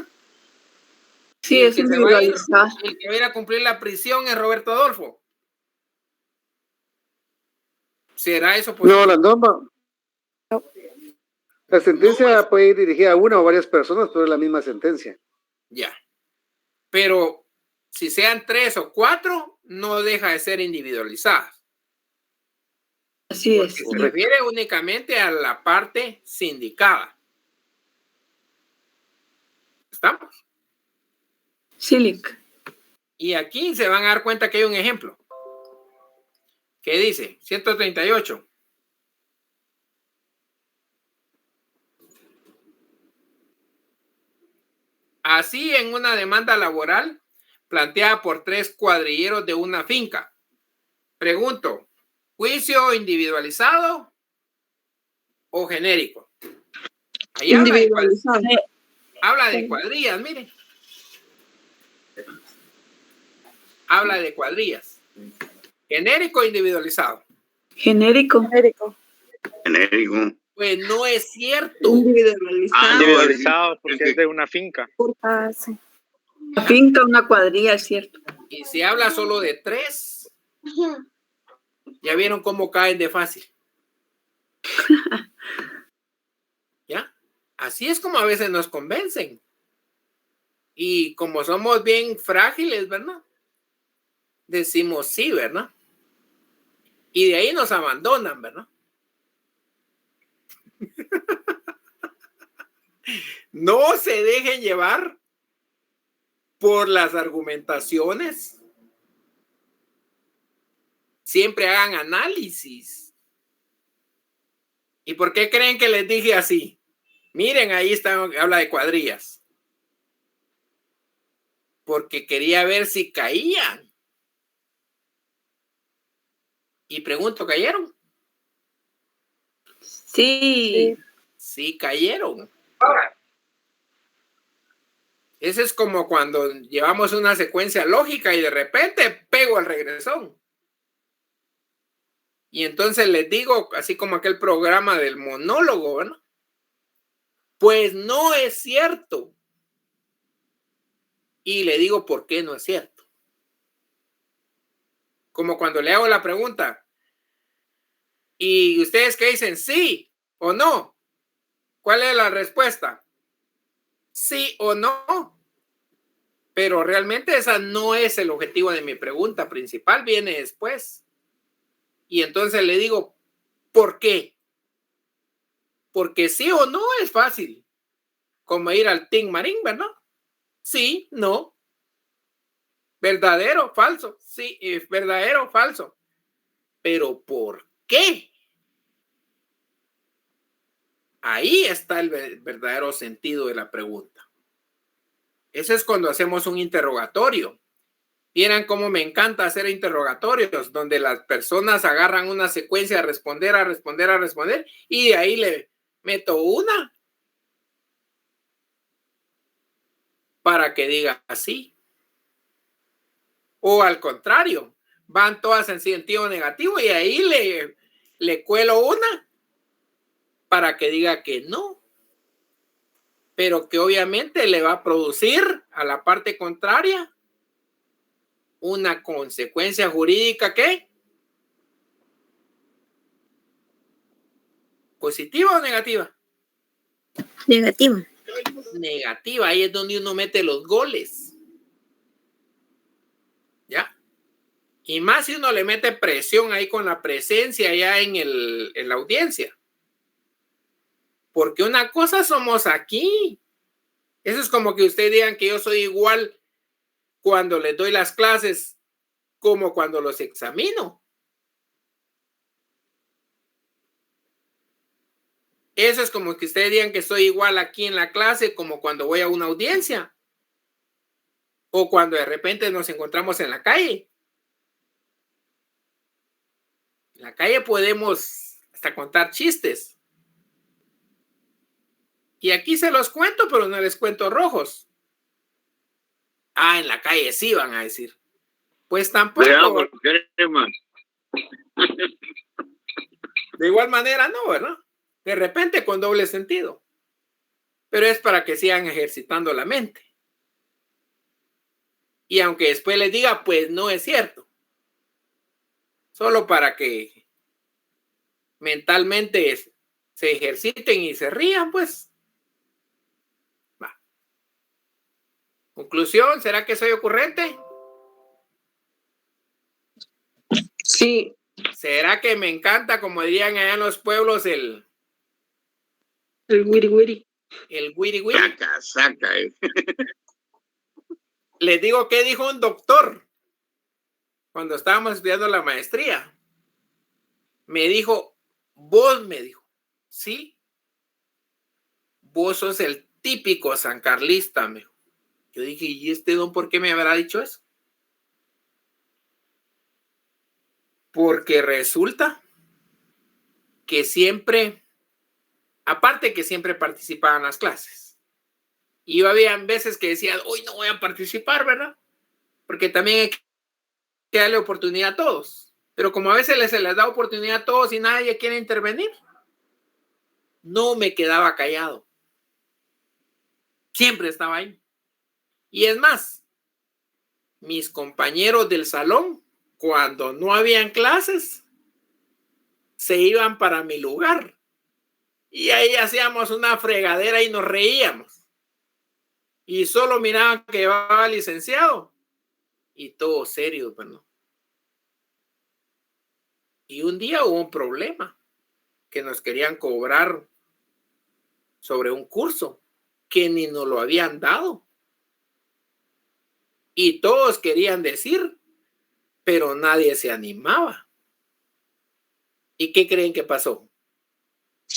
Sí, es individualizada. El que va a ir a cumplir la prisión es Roberto Adolfo. ¿Será eso posible? No, la norma. No. La sentencia puede ir dirigida a una o varias personas, pero es la misma sentencia. Ya. Pero si sean 3 o 4, no deja de ser individualizada. Así es. Se refiere únicamente a la parte sindicada. ¿Estamos? Silic. Y aquí se van a dar cuenta que hay un ejemplo. ¿Qué dice? 138. Así, en una demanda laboral planteada por 3 cuadrilleros de una finca. Pregunto, ¿juicio individualizado o genérico? Ahí individualizado. Habla de cuadrillas, miren. Habla de cuadrillas. ¿Genérico o individualizado? Genérico. Genérico. Genérico. Pues no es cierto. Individualizado. Individualizado porque es de una finca. Ah, sí. Una finca, una cuadrilla, es cierto. Y si habla solo de 3, ya vieron cómo caen de fácil. ¿Ya? Así es como a veces nos convencen. Y como somos bien frágiles, ¿verdad? Decimos sí, ¿verdad? Y de ahí nos abandonan, ¿verdad? No se dejen llevar por las argumentaciones. Siempre hagan análisis. ¿Y por qué creen que les dije así? Miren, ahí está, habla de cuadrillas. porque quería ver si caían. Y pregunto, ¿cayeron? Sí. Sí, cayeron. Ese es como cuando llevamos una secuencia lógica y de repente pego el regresón. Y entonces les digo, así como aquel programa del monólogo, ¿no? Pues no es cierto. Y le digo por qué no es cierto. Como cuando le hago la pregunta, ¿y ustedes qué dicen? ¿Sí o no? ¿Cuál es la respuesta? ¿Sí o no? Pero realmente esa no es el objetivo de mi pregunta principal, viene después. Y entonces le digo, ¿por qué? Porque sí o no es fácil. Como ir al Tin Marín, ¿verdad? Sí, no. ¿Verdadero, falso? Sí, es verdadero, falso. Pero ¿por qué? Ahí está el verdadero sentido de la pregunta. Ese es cuando hacemos un interrogatorio. Vieran cómo me encanta hacer interrogatorios, donde las personas agarran una secuencia a responder, y de ahí le meto una para que diga así. O al contrario, van todas en sentido negativo y ahí le cuelo una para que diga que no. Pero que obviamente le va a producir a la parte contraria una consecuencia jurídica ¿qué? ¿Positiva o negativa? Negativa. Negativa, ahí es donde uno mete los goles. ¿Ya? Y más si uno le mete presión ahí con la presencia ya en la audiencia. Porque una cosa somos aquí. Eso es como que ustedes digan que yo soy igual cuando les doy las clases como cuando los examino. Eso es como que ustedes digan que soy igual aquí en la clase como cuando voy a una audiencia. O cuando de repente nos encontramos en la calle. En la calle podemos hasta contar chistes. Y aquí se los cuento, pero no les cuento rojos. Ah, en la calle sí van a decir. Pues tampoco. De igual manera no, ¿verdad? De repente con doble sentido. Pero es para que sigan ejercitando la mente. Y aunque después les diga, pues no es cierto. Solo para que mentalmente se ejerciten y se rían, pues. Va. Conclusión, ¿será que soy ocurrente? Sí. ¿Será que me encanta, como dirían allá en los pueblos, el wiri wiri? El wiri wiri. Saca. Les digo qué dijo un doctor cuando estábamos estudiando la maestría. Me dijo, ¿sí? Vos sos el típico sancarlista, me dijo. Yo dije, ¿y este don por qué me habrá dicho eso? Porque resulta que siempre, aparte que siempre participaba en las clases. Y yo había veces que decía, hoy no voy a participar, ¿verdad? Porque también hay que darle oportunidad a todos. Pero como a veces se les da oportunidad a todos y nadie quiere intervenir, no me quedaba callado. Siempre estaba ahí. Y es más, mis compañeros del salón, cuando no habían clases, se iban para mi lugar. Y ahí hacíamos una fregadera y nos reíamos. Y solo miraban que llevaba licenciado. Y todo serio, bueno. Y un día hubo un problema, que nos querían cobrar sobre un curso que ni nos lo habían dado. Y todos querían decir, pero nadie se animaba. ¿Y qué creen que pasó?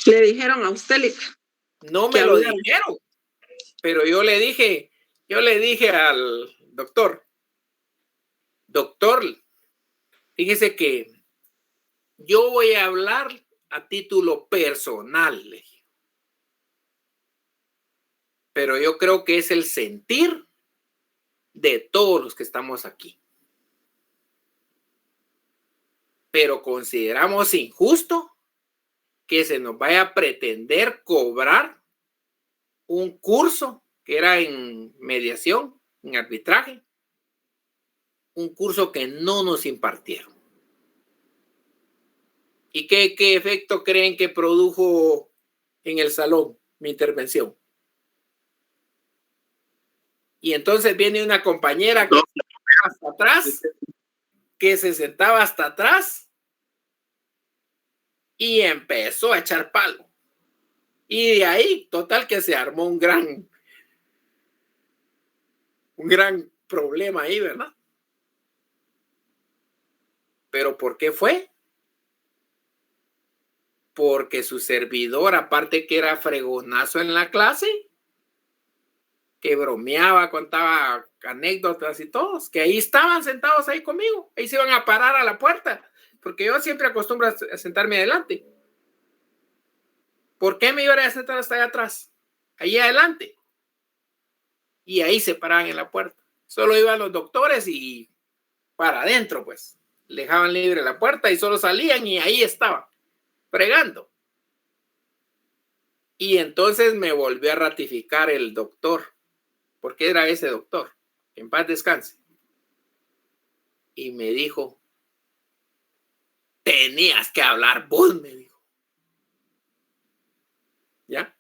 Le dijeron a usted. No me lo dijeron, pero yo le dije al doctor, fíjese que yo voy a hablar a título personal, le dije. Pero yo creo que es el sentir de todos los que estamos aquí. Pero consideramos injusto que se nos vaya a pretender cobrar un curso que era en mediación, en arbitraje, un curso que no nos impartieron. ¿Y qué efecto creen que produjo en el salón mi intervención? Y entonces viene una compañera que se sentaba hasta atrás y empezó a echar palo. Y de ahí, total, que se armó un gran problema ahí, ¿verdad? ¿Pero por qué fue? Porque su servidor, aparte que era fregonazo en la clase, que bromeaba, contaba anécdotas y todos, que ahí estaban sentados ahí conmigo, ahí se iban a parar a la puerta, porque yo siempre acostumbro a sentarme adelante. ¿Por qué me iba a sentar hasta allá atrás? Ahí adelante. Y ahí se paraban en la puerta. Solo iban los doctores y para adentro, pues. Dejaban libre la puerta y solo salían y ahí estaban, fregando. Y entonces me volvió a ratificar el doctor, porque era ese doctor, en paz descanse. Y me dijo, tenías que hablar vos, me dijo. ¿Ya?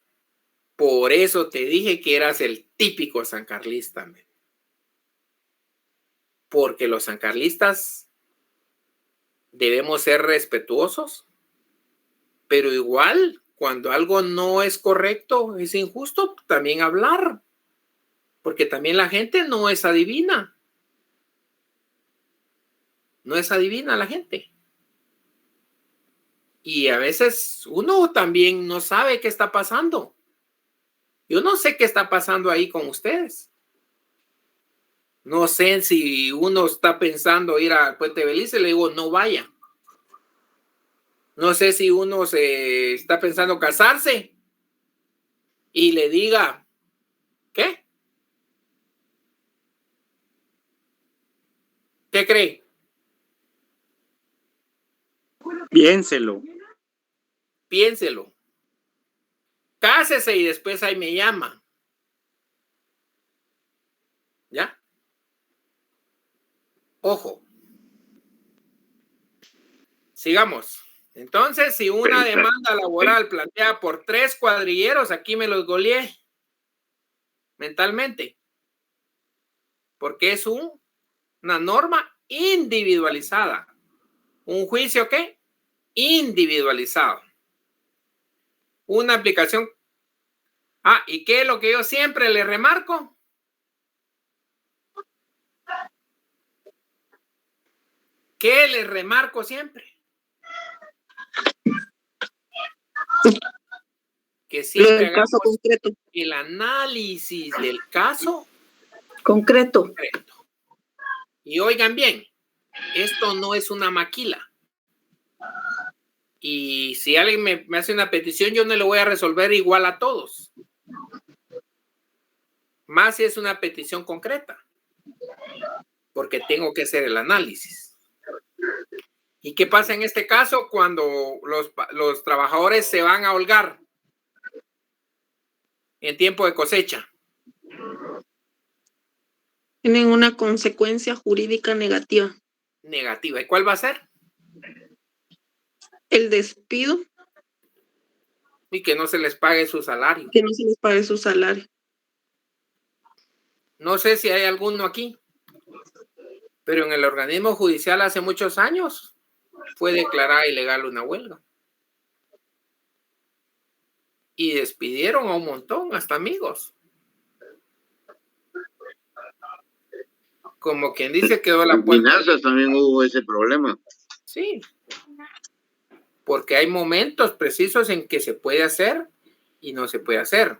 Por eso te dije que eras el típico sancarlista. Porque los sancarlistas debemos ser respetuosos, pero igual, cuando algo no es correcto, es injusto, también hablar. Porque también la gente no es adivina. No es adivina la gente. Y a veces uno también no sabe qué está pasando. Yo no sé qué está pasando ahí con ustedes. No sé si uno está pensando ir al Puente Belice, le digo, no vaya. No sé si uno se está pensando casarse y le diga, ¿qué? ¿Qué cree? Piénselo. Piénselo. Cásese y después ahí me llama. ¿Ya? Ojo. Sigamos. Entonces, si una demanda laboral planteada por 3 cuadrilleros, aquí me los goleé mentalmente. Porque es una norma individualizada. ¿Un juicio qué? Individualizado. Una aplicación. ¿Y qué es lo que yo siempre le remarco? ¿Qué le remarco siempre? Que siempre el caso concreto. El análisis del caso concreto. Y oigan bien, esto no es una maquila. Y si alguien me hace una petición, yo no le voy a resolver igual a todos. Más si es una petición concreta. Porque tengo que hacer el análisis. ¿Y qué pasa en este caso cuando los trabajadores se van a holgar en tiempo de cosecha? Tienen una consecuencia jurídica negativa. Negativa. ¿Y cuál va a ser? El despido. Y que no se les pague su salario. Que no se les pague su salario. No sé si hay alguno aquí, pero en el organismo judicial hace muchos años fue declarada ilegal una huelga. Y despidieron a un montón, hasta amigos. Como quien dice, quedó la puerta. En finanzas también hubo ese problema. Sí. Porque hay momentos precisos en que se puede hacer y no se puede hacer.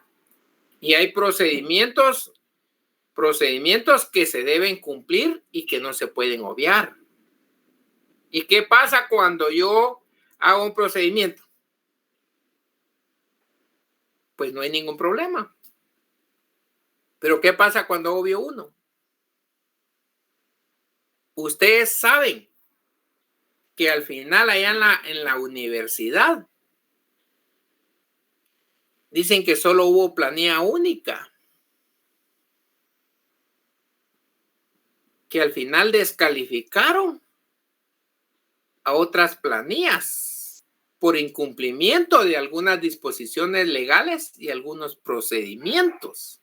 Y hay procedimientos procedimientos que se deben cumplir y que no se pueden obviar. ¿Y qué pasa cuando yo hago un procedimiento? Pues no hay ningún problema. Pero ¿qué pasa cuando obvio uno? Ustedes saben que al final allá en la universidad dicen que solo hubo planilla única. Que al final descalificaron a otras planillas por incumplimiento de algunas disposiciones legales y algunos procedimientos.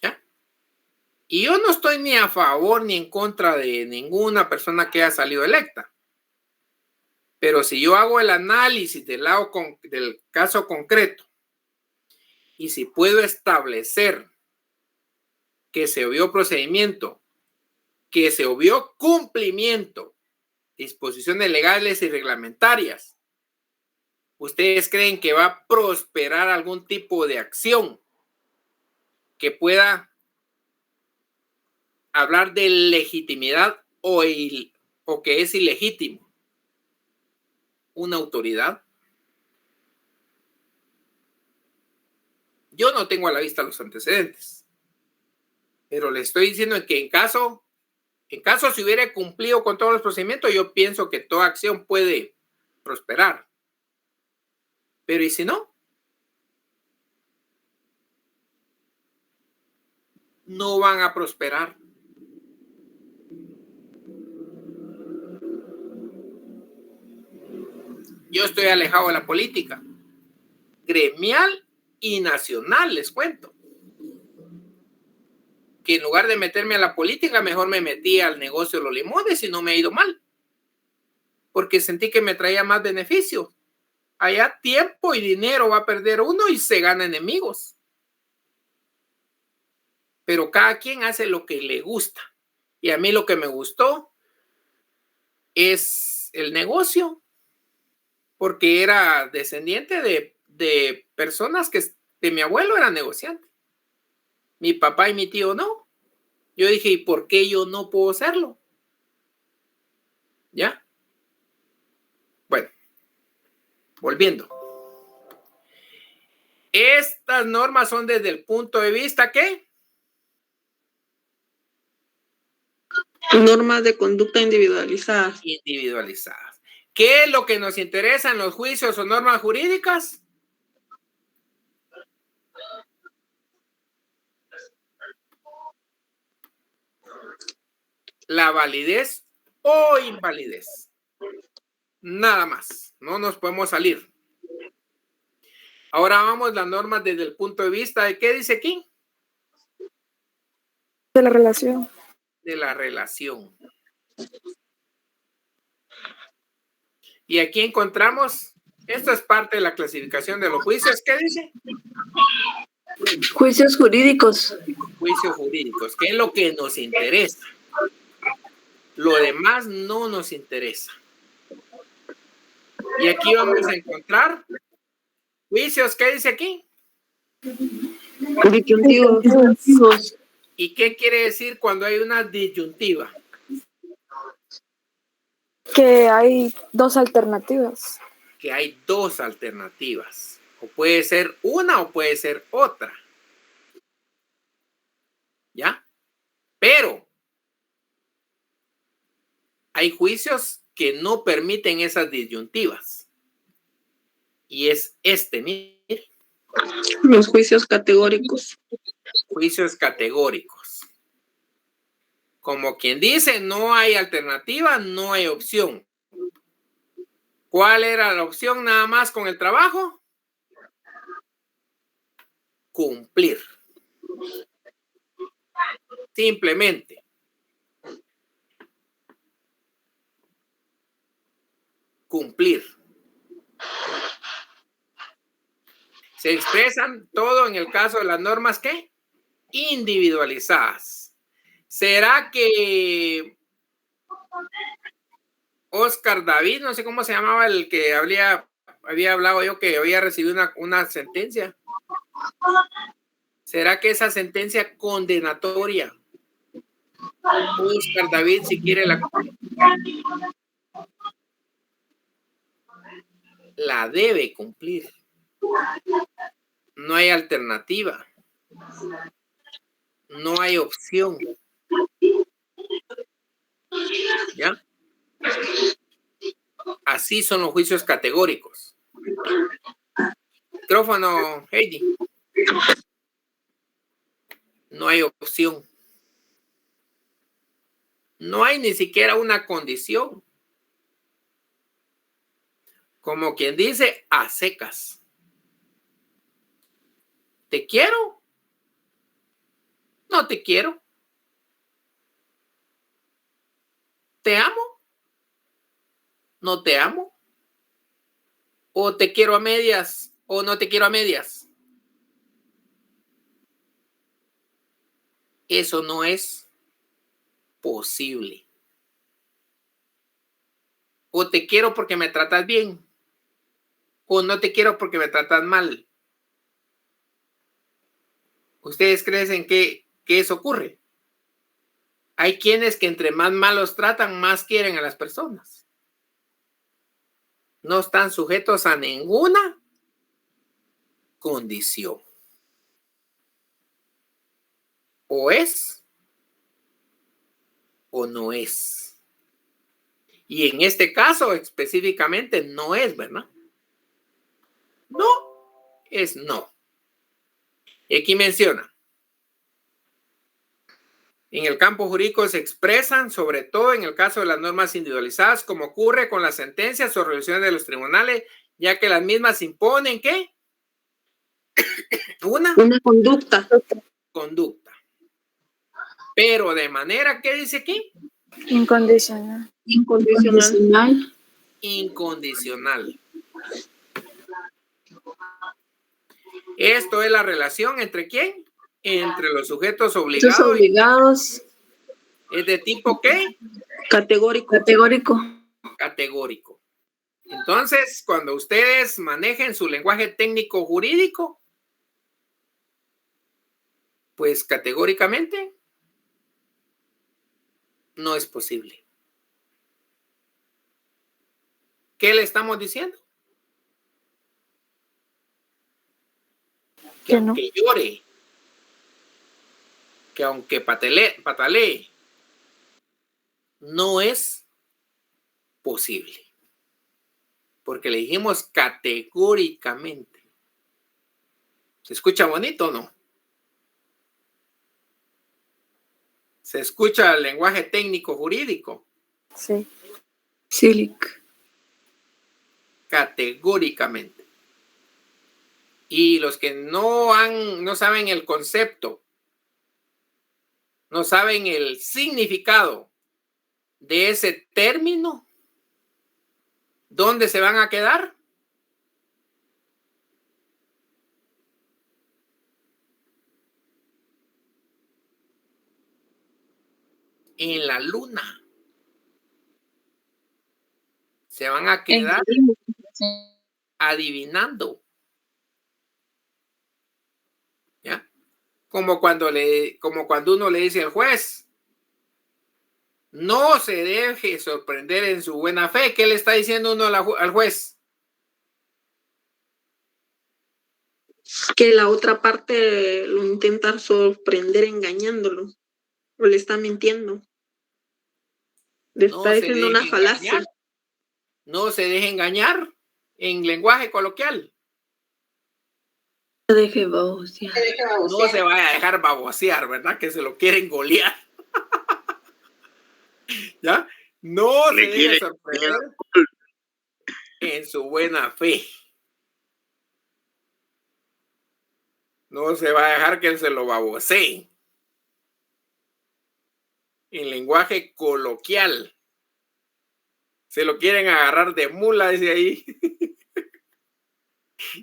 ¿Ya? Y yo no estoy ni a favor ni en contra de ninguna persona que haya salido electa. Pero si yo hago el análisis del caso concreto y si puedo establecer que se obvió procedimiento, que se obvió cumplimiento, disposiciones legales y reglamentarias, ¿ustedes creen que va a prosperar algún tipo de acción que pueda hablar de legitimidad o que es ilegítimo? ¿Una autoridad? Yo no tengo a la vista los antecedentes. Pero le estoy diciendo que en caso si hubiera cumplido con todos los procedimientos, yo pienso que toda acción puede prosperar. Pero ¿y si no? No van a prosperar. Yo estoy alejado de la política, gremial y nacional, les cuento. Que en lugar de meterme a la política, mejor me metí al negocio de los limones y no me ha ido mal. Porque sentí que me traía más beneficio. Allá tiempo y dinero va a perder uno y se gana enemigos. Pero cada quien hace lo que le gusta. Y a mí lo que me gustó es el negocio. Porque era descendiente de personas que de mi abuelo era negociante. Mi papá y mi tío no. Yo dije, ¿y por qué yo no puedo hacerlo? ¿Ya? Bueno, volviendo. Estas normas son desde el punto de vista ¿qué? Normas de conducta individualizadas. Individualizadas. ¿Qué es lo que nos interesa en los juicios o normas jurídicas? La validez o invalidez. Nada más. No nos podemos salir. Ahora vamos a las normas desde el punto de vista de ¿qué dice aquí? De la relación. De la relación. Y aquí encontramos, esto es parte de la clasificación de los juicios. ¿Qué dice? Juicios jurídicos. Juicios jurídicos, que es lo que nos interesa. Lo demás no nos interesa. Y aquí vamos a encontrar juicios. ¿Qué dice aquí? Disyuntivos. ¿Y qué quiere decir cuando hay una disyuntiva? Que hay dos alternativas. Que hay dos alternativas. O puede ser una o puede ser otra. ¿Ya? Pero hay juicios que no permiten esas disyuntivas. Y es mire. Los juicios categóricos. Juicios categóricos. Como quien dice, no hay alternativa, no hay opción. ¿Cuál era la opción nada más con el trabajo? Cumplir. Simplemente. Cumplir. Se expresan todo en el caso de las normas ¿qué? Individualizadas. ¿Será que Oscar David, no sé cómo se llamaba el que había hablado yo que había recibido una sentencia? ¿Será que esa sentencia condenatoria, Oscar David, si quiere la debe cumplir? No hay alternativa. No hay opción. ¿Ya? Así son los juicios categóricos. Micrófono, Heidi. No hay opción. No hay ni siquiera una condición. Como quien dice, a secas. ¿Te quiero? No te quiero. ¿Te amo? No te amo. O te quiero a medias o no te quiero a medias. Eso no es posible. O te quiero porque me tratas bien. O no te quiero porque me tratas mal. ¿Ustedes creen que eso ocurre? Hay quienes que entre más malos tratan, más quieren a las personas. No están sujetos a ninguna condición. O es o no es. Y en este caso específicamente no es, ¿verdad? No es no. Y aquí menciona. En el campo jurídico se expresan, sobre todo en el caso de las normas individualizadas, como ocurre con las sentencias o resoluciones de los tribunales, ya que las mismas imponen, ¿qué? Una conducta. Conducta. Pero de manera, ¿qué dice aquí? Incondicional. Incondicional. Incondicional. Esto es la relación entre ¿quién? Entre los sujetos obligados. Los obligados. ¿Es de tipo qué? Categórico. Categórico. Categórico. Entonces, cuando ustedes manejen su lenguaje técnico jurídico, pues categóricamente no es posible. ¿Qué le estamos diciendo? Que no. aunque llore, que aunque patalee, no es posible. Porque le dijimos categóricamente. ¿Se escucha bonito o no? ¿Se escucha el lenguaje técnico jurídico? Sí. Silic. Categóricamente. Y los que no saben el concepto, no saben el significado de ese término, ¿dónde se van a quedar? En la luna. Se van a quedar adivinando. ¿Ya? Como cuando uno le dice al juez, no se deje sorprender en su buena fe. ¿Qué le está diciendo uno al juez? Que la otra parte lo intenta sorprender engañándolo. O le está mintiendo. Le está diciendo una falacia. No se deje engañar en lenguaje coloquial. No deje babosear. No se vaya a dejar babosear, ¿verdad? Que se lo quieren golear. ¿Ya? No se deje sorprender en su buena fe. No se va a dejar que se lo babosee. En lenguaje coloquial. Se lo quieren agarrar de mula, dice ahí.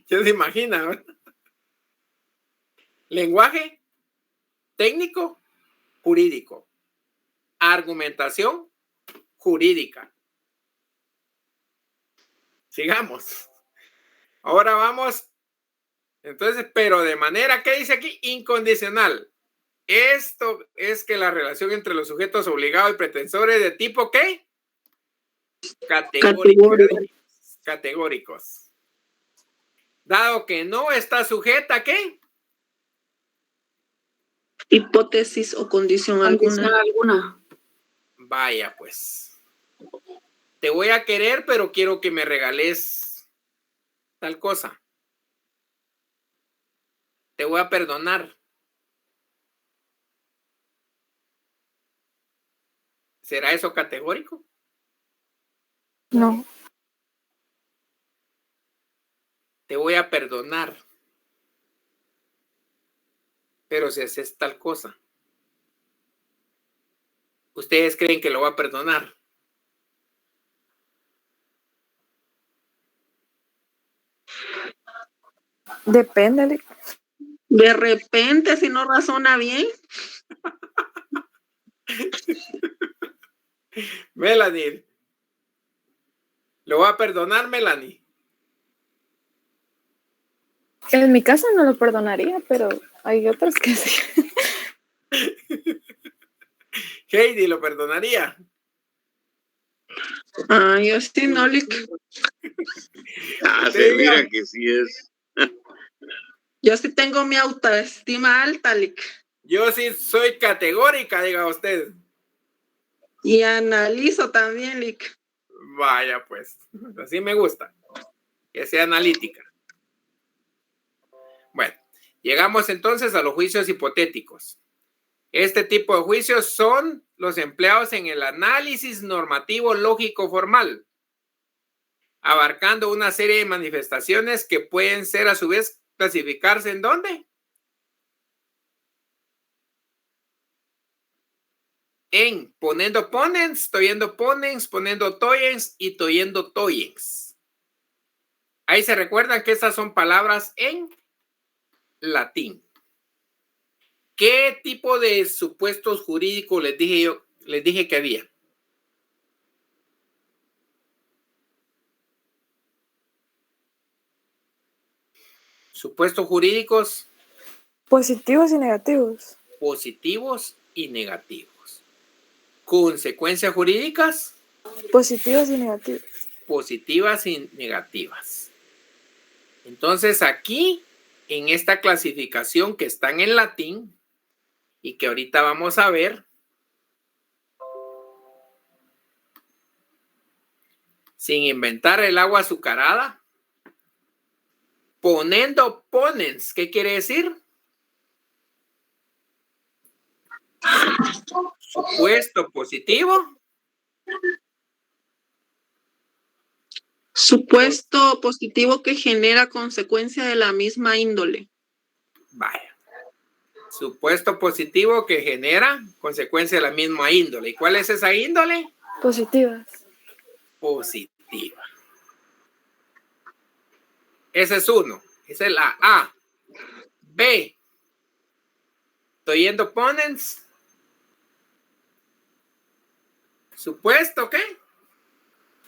¿Ya se imagina? ¿Verdad? Lenguaje técnico jurídico. Argumentación jurídica. Sigamos. Ahora vamos Entonces, pero de manera, ¿qué dice aquí? Incondicional. Esto es que la relación entre los sujetos obligados y pretensores de tipo, ¿qué? Categóricos. Dado que no está sujeta, ¿qué? Hipótesis o condición alguna. Vaya, pues. Te voy a querer, pero quiero que me regales tal cosa. Te voy a perdonar. ¿Será eso categórico? No. Te voy a perdonar. Pero si haces tal cosa, ¿ustedes creen que lo va a perdonar? Depende. De repente, si no razona bien. Melanie. ¿Lo va a perdonar, Melanie? En mi caso no lo perdonaría, pero hay otros que sí. Heidi, ¿lo perdonaría? Yo sí, no, Lick. Se mira que sí es. Yo sí tengo mi autoestima alta, Lick. Yo sí soy categórica, diga usted. Y analizo también, Lick. Vaya, pues. Así me gusta. Que sea analítica. Bueno, llegamos entonces a los juicios hipotéticos. Este tipo de juicios son los empleados en el análisis normativo lógico formal, abarcando una serie de manifestaciones que pueden ser a su vez clasificarse ¿en dónde? En poniendo ponens, toyendo ponens, poniendo toyens y toyendo toyens. Ahí se recuerdan que estas son palabras en latín. ¿Qué tipo de supuestos jurídicos les dije que había? Supuestos jurídicos. Positivos y negativos. Positivos y negativos. Consecuencias jurídicas. Positivas y negativas. Positivas y negativas. Entonces aquí, en esta clasificación que están en latín y que ahorita vamos a ver, sin inventar el agua azucarada, poniendo ponens, ¿qué quiere decir? Supuesto positivo. Supuesto positivo que genera consecuencia de la misma índole. Vaya. Supuesto positivo que genera consecuencia de la misma índole. ¿Y cuál es esa índole? Positivas. Positiva. Ese es uno. Esa es la A. B. Toyendo ponens. Supuesto, ¿qué?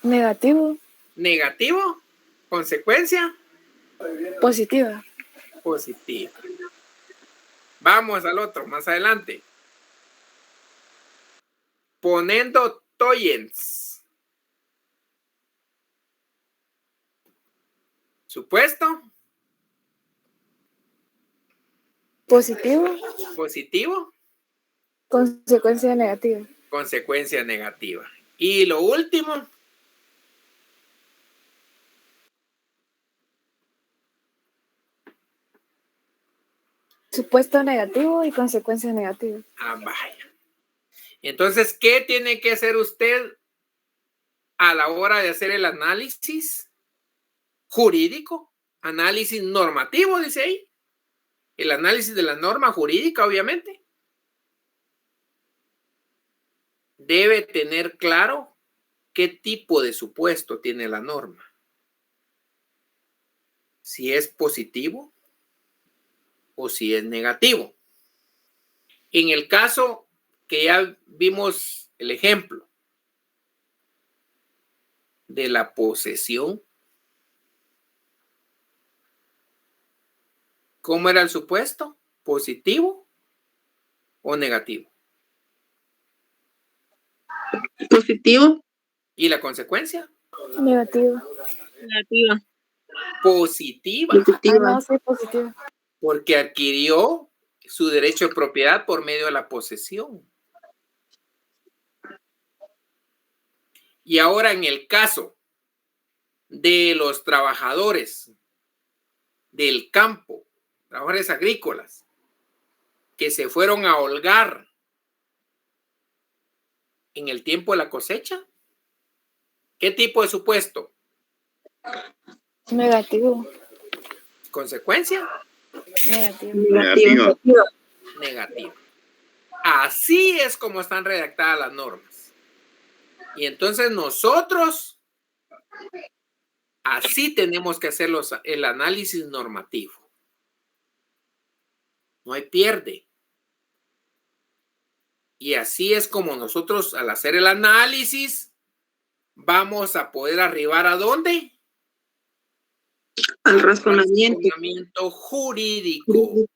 Negativo. Negativo. Consecuencia. Positiva. Positiva. Vamos al otro, más adelante. Poniendo toyens. Supuesto. Positivo. Positivo. Consecuencia negativa. Consecuencia negativa. Y lo último. Supuesto negativo y consecuencia negativa. Vaya. Entonces, ¿qué tiene que hacer usted a la hora de hacer el análisis jurídico? Análisis normativo, dice ahí. El análisis de la norma jurídica, obviamente. Debe tener claro qué tipo de supuesto tiene la norma. Si es positivo o si es negativo. En el caso que ya vimos el ejemplo de la posesión, ¿Cómo era el supuesto? ¿Positivo o negativo? Positivo. ¿Y la consecuencia? Negativa. Negativa. Positiva. Ah, no, sí, positiva. Porque adquirió su derecho de propiedad por medio de la posesión. Y ahora en el caso de los trabajadores del campo, trabajadores agrícolas, que se fueron a holgar en el tiempo de la cosecha, ¿qué tipo de supuesto? Negativo. ¿Consecuencia? Negativo. Negativo. Así es como están redactadas las normas. Y entonces nosotros así tenemos que hacer el análisis normativo. No hay pierde. Y así es como nosotros al hacer el análisis vamos a poder arribar ¿a dónde? Al razonamiento jurídico.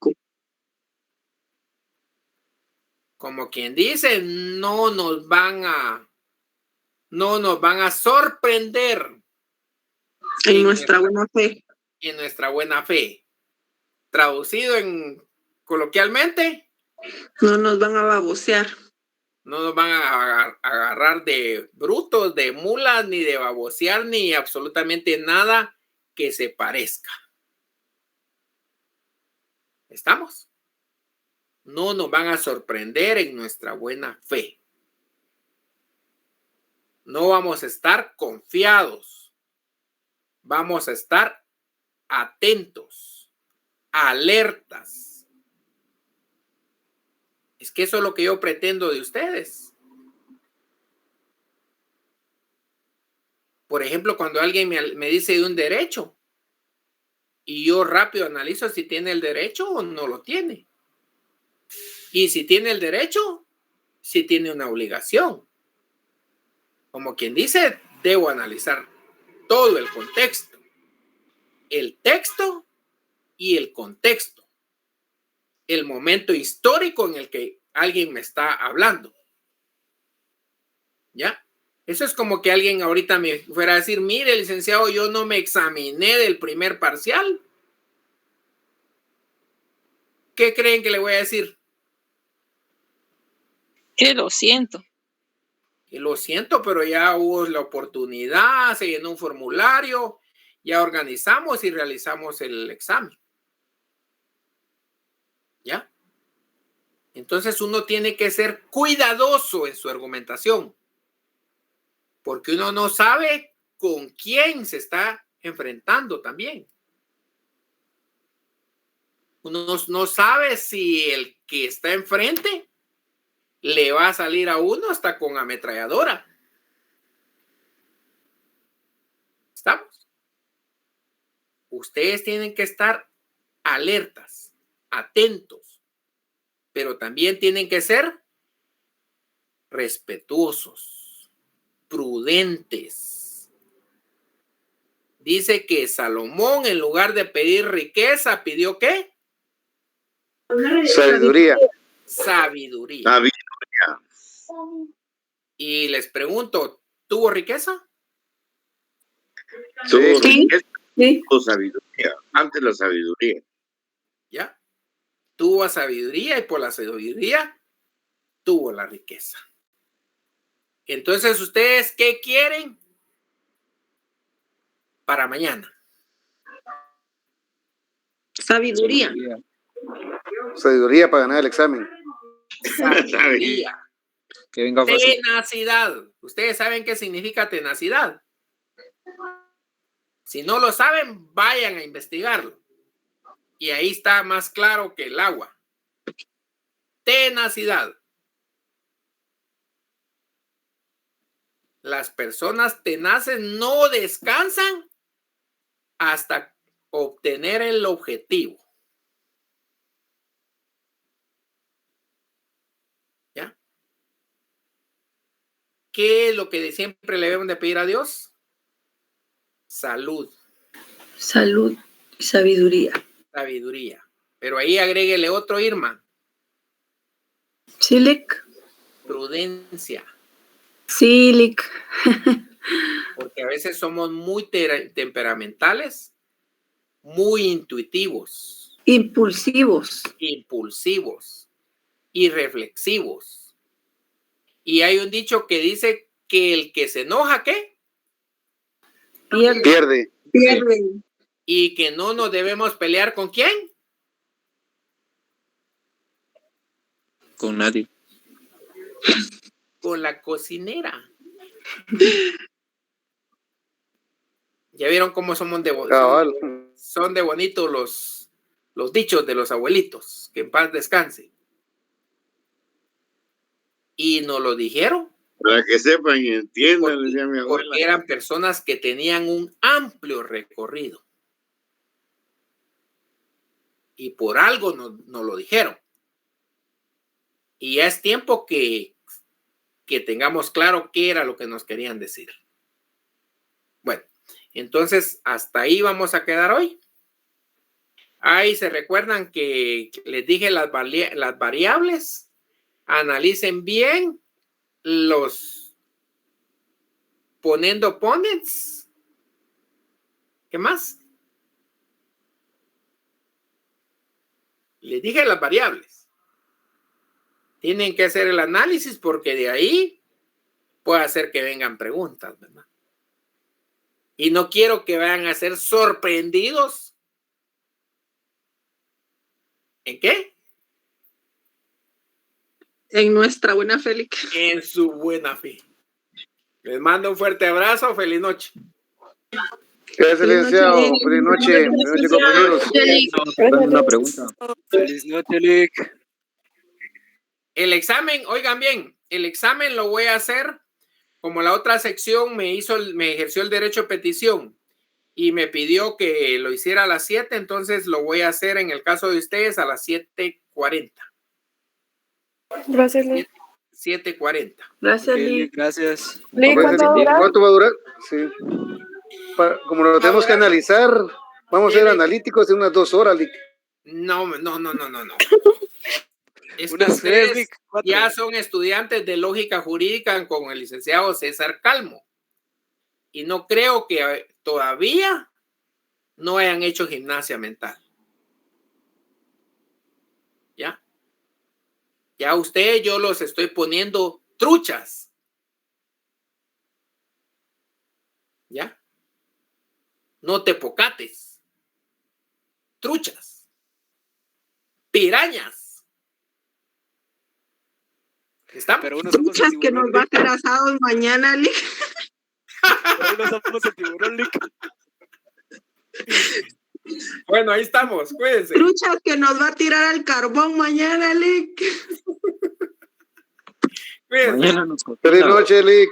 Como quien dice, no nos van a sorprender en nuestra buena fe. En nuestra buena fe. Traducido coloquialmente, no nos van a babosear. No nos van a agarrar de brutos, de mulas, ni de babosear, ni absolutamente nada que se parezca. ¿Estamos? No nos van a sorprender en nuestra buena fe. No vamos a estar confiados. Vamos a estar atentos, alertas. Es que eso es lo que yo pretendo de ustedes. Por ejemplo, cuando alguien me dice de un derecho y yo rápido analizo si tiene el derecho o no lo tiene. Y si tiene el derecho, si tiene una obligación. Como quien dice, debo analizar todo el contexto. El texto y el contexto. El momento histórico en el que alguien me está hablando. ¿Ya? Eso es como que alguien ahorita me fuera a decir, mire, licenciado, yo no me examiné del primer parcial. ¿Qué creen que le voy a decir? Que lo siento. Que lo siento, pero ya hubo la oportunidad, se llenó un formulario, ya organizamos y realizamos el examen. ¿Ya? Entonces uno tiene que ser cuidadoso en su argumentación, porque uno no sabe con quién se está enfrentando también. Uno no sabe si el que está enfrente le va a salir a uno hasta con ametralladora. ¿Estamos? Ustedes tienen que estar alertas, atentos, pero también tienen que ser respetuosos, prudentes. Dice que Salomón, en lugar de pedir riqueza, ¿pidió qué? Sabiduría. Sabiduría. Y les pregunto, ¿tuvo riqueza? Tuvo riqueza, Sí. tuvo sabiduría. Antes la sabiduría. ¿Ya? Tuvo sabiduría y por la sabiduría tuvo la riqueza. Entonces, ¿ustedes qué quieren para mañana? Sabiduría. Sabiduría para ganar el examen. Sabiduría. Que venga fácil. Tenacidad. ¿Ustedes saben qué significa tenacidad? Si no lo saben, vayan a investigarlo. Y ahí está más claro que el agua. Tenacidad. Las personas tenaces no descansan hasta obtener el objetivo. ¿Ya? ¿Qué es lo que siempre le debemos de pedir a Dios? Salud. Salud y sabiduría. Sabiduría. Pero ahí agréguele otro, Irma. Silic. Prudencia. Silic. Porque a veces somos muy temperamentales, muy intuitivos. Impulsivos. Impulsivos y reflexivos. Y hay un dicho que dice que el que se enoja, ¿qué? Pierde. Y que no nos debemos pelear ¿con quién? Con nadie. Con la cocinera. ¿Ya vieron cómo somos de son de bonitos los dichos de los abuelitos? Que en paz descanse. Y nos lo dijeron. Para que sepan y entiendan, decía mi abuela. Porque eran personas que tenían un amplio recorrido. Y por algo nos lo dijeron. Y ya es tiempo que tengamos claro qué era lo que nos querían decir. Bueno, entonces hasta ahí vamos a quedar hoy. Ahí se recuerdan que les dije las variables. Analicen bien los poniendo opponents. ¿Qué más? Les dije las variables. Tienen que hacer el análisis porque de ahí puede hacer que vengan preguntas, ¿verdad? Y no quiero que vayan a ser sorprendidos. ¿En qué? En nuestra buena fe. En su buena fe. Les mando un fuerte abrazo. Feliz noche. Gracias, licenciado. Feliz noche. Feliz noche, compañeros. Una pregunta. Feliz noche, Lick. El examen, oigan bien, el examen lo voy a hacer como la otra sección me ejerció el derecho de petición y me pidió que lo hiciera a las 7, entonces lo voy a hacer en el caso de ustedes a las 7:40. Gracias, Lick. 7:40. Gracias, Ok, Lick. Lick, gracias. Lick, ¿cuánto va a durar? ¿Cuánto va a durar? Sí. Como lo tenemos que analizar, vamos a ser analíticos en unas 2 horas, Lick. No. Es que Unas 3, ustedes Lick, 4. ya son estudiantes de lógica jurídica con el licenciado César Calmo. Y no creo que todavía no hayan hecho gimnasia mental. ¿Ya? Ya ustedes, yo los estoy poniendo truchas. ¿Ya? No te pocates. Truchas. Pirañas. ¿Están? Pero uno somos Truchas el que nos tiburón, va a Lick. hacer asados mañana, Lick. Pero uno somos el tiburón, Lick. Bueno, ahí estamos. Cuídense. Truchas que nos va a tirar al carbón mañana, Lick. Cuídense. Mañana nos Feliz noche, Lick.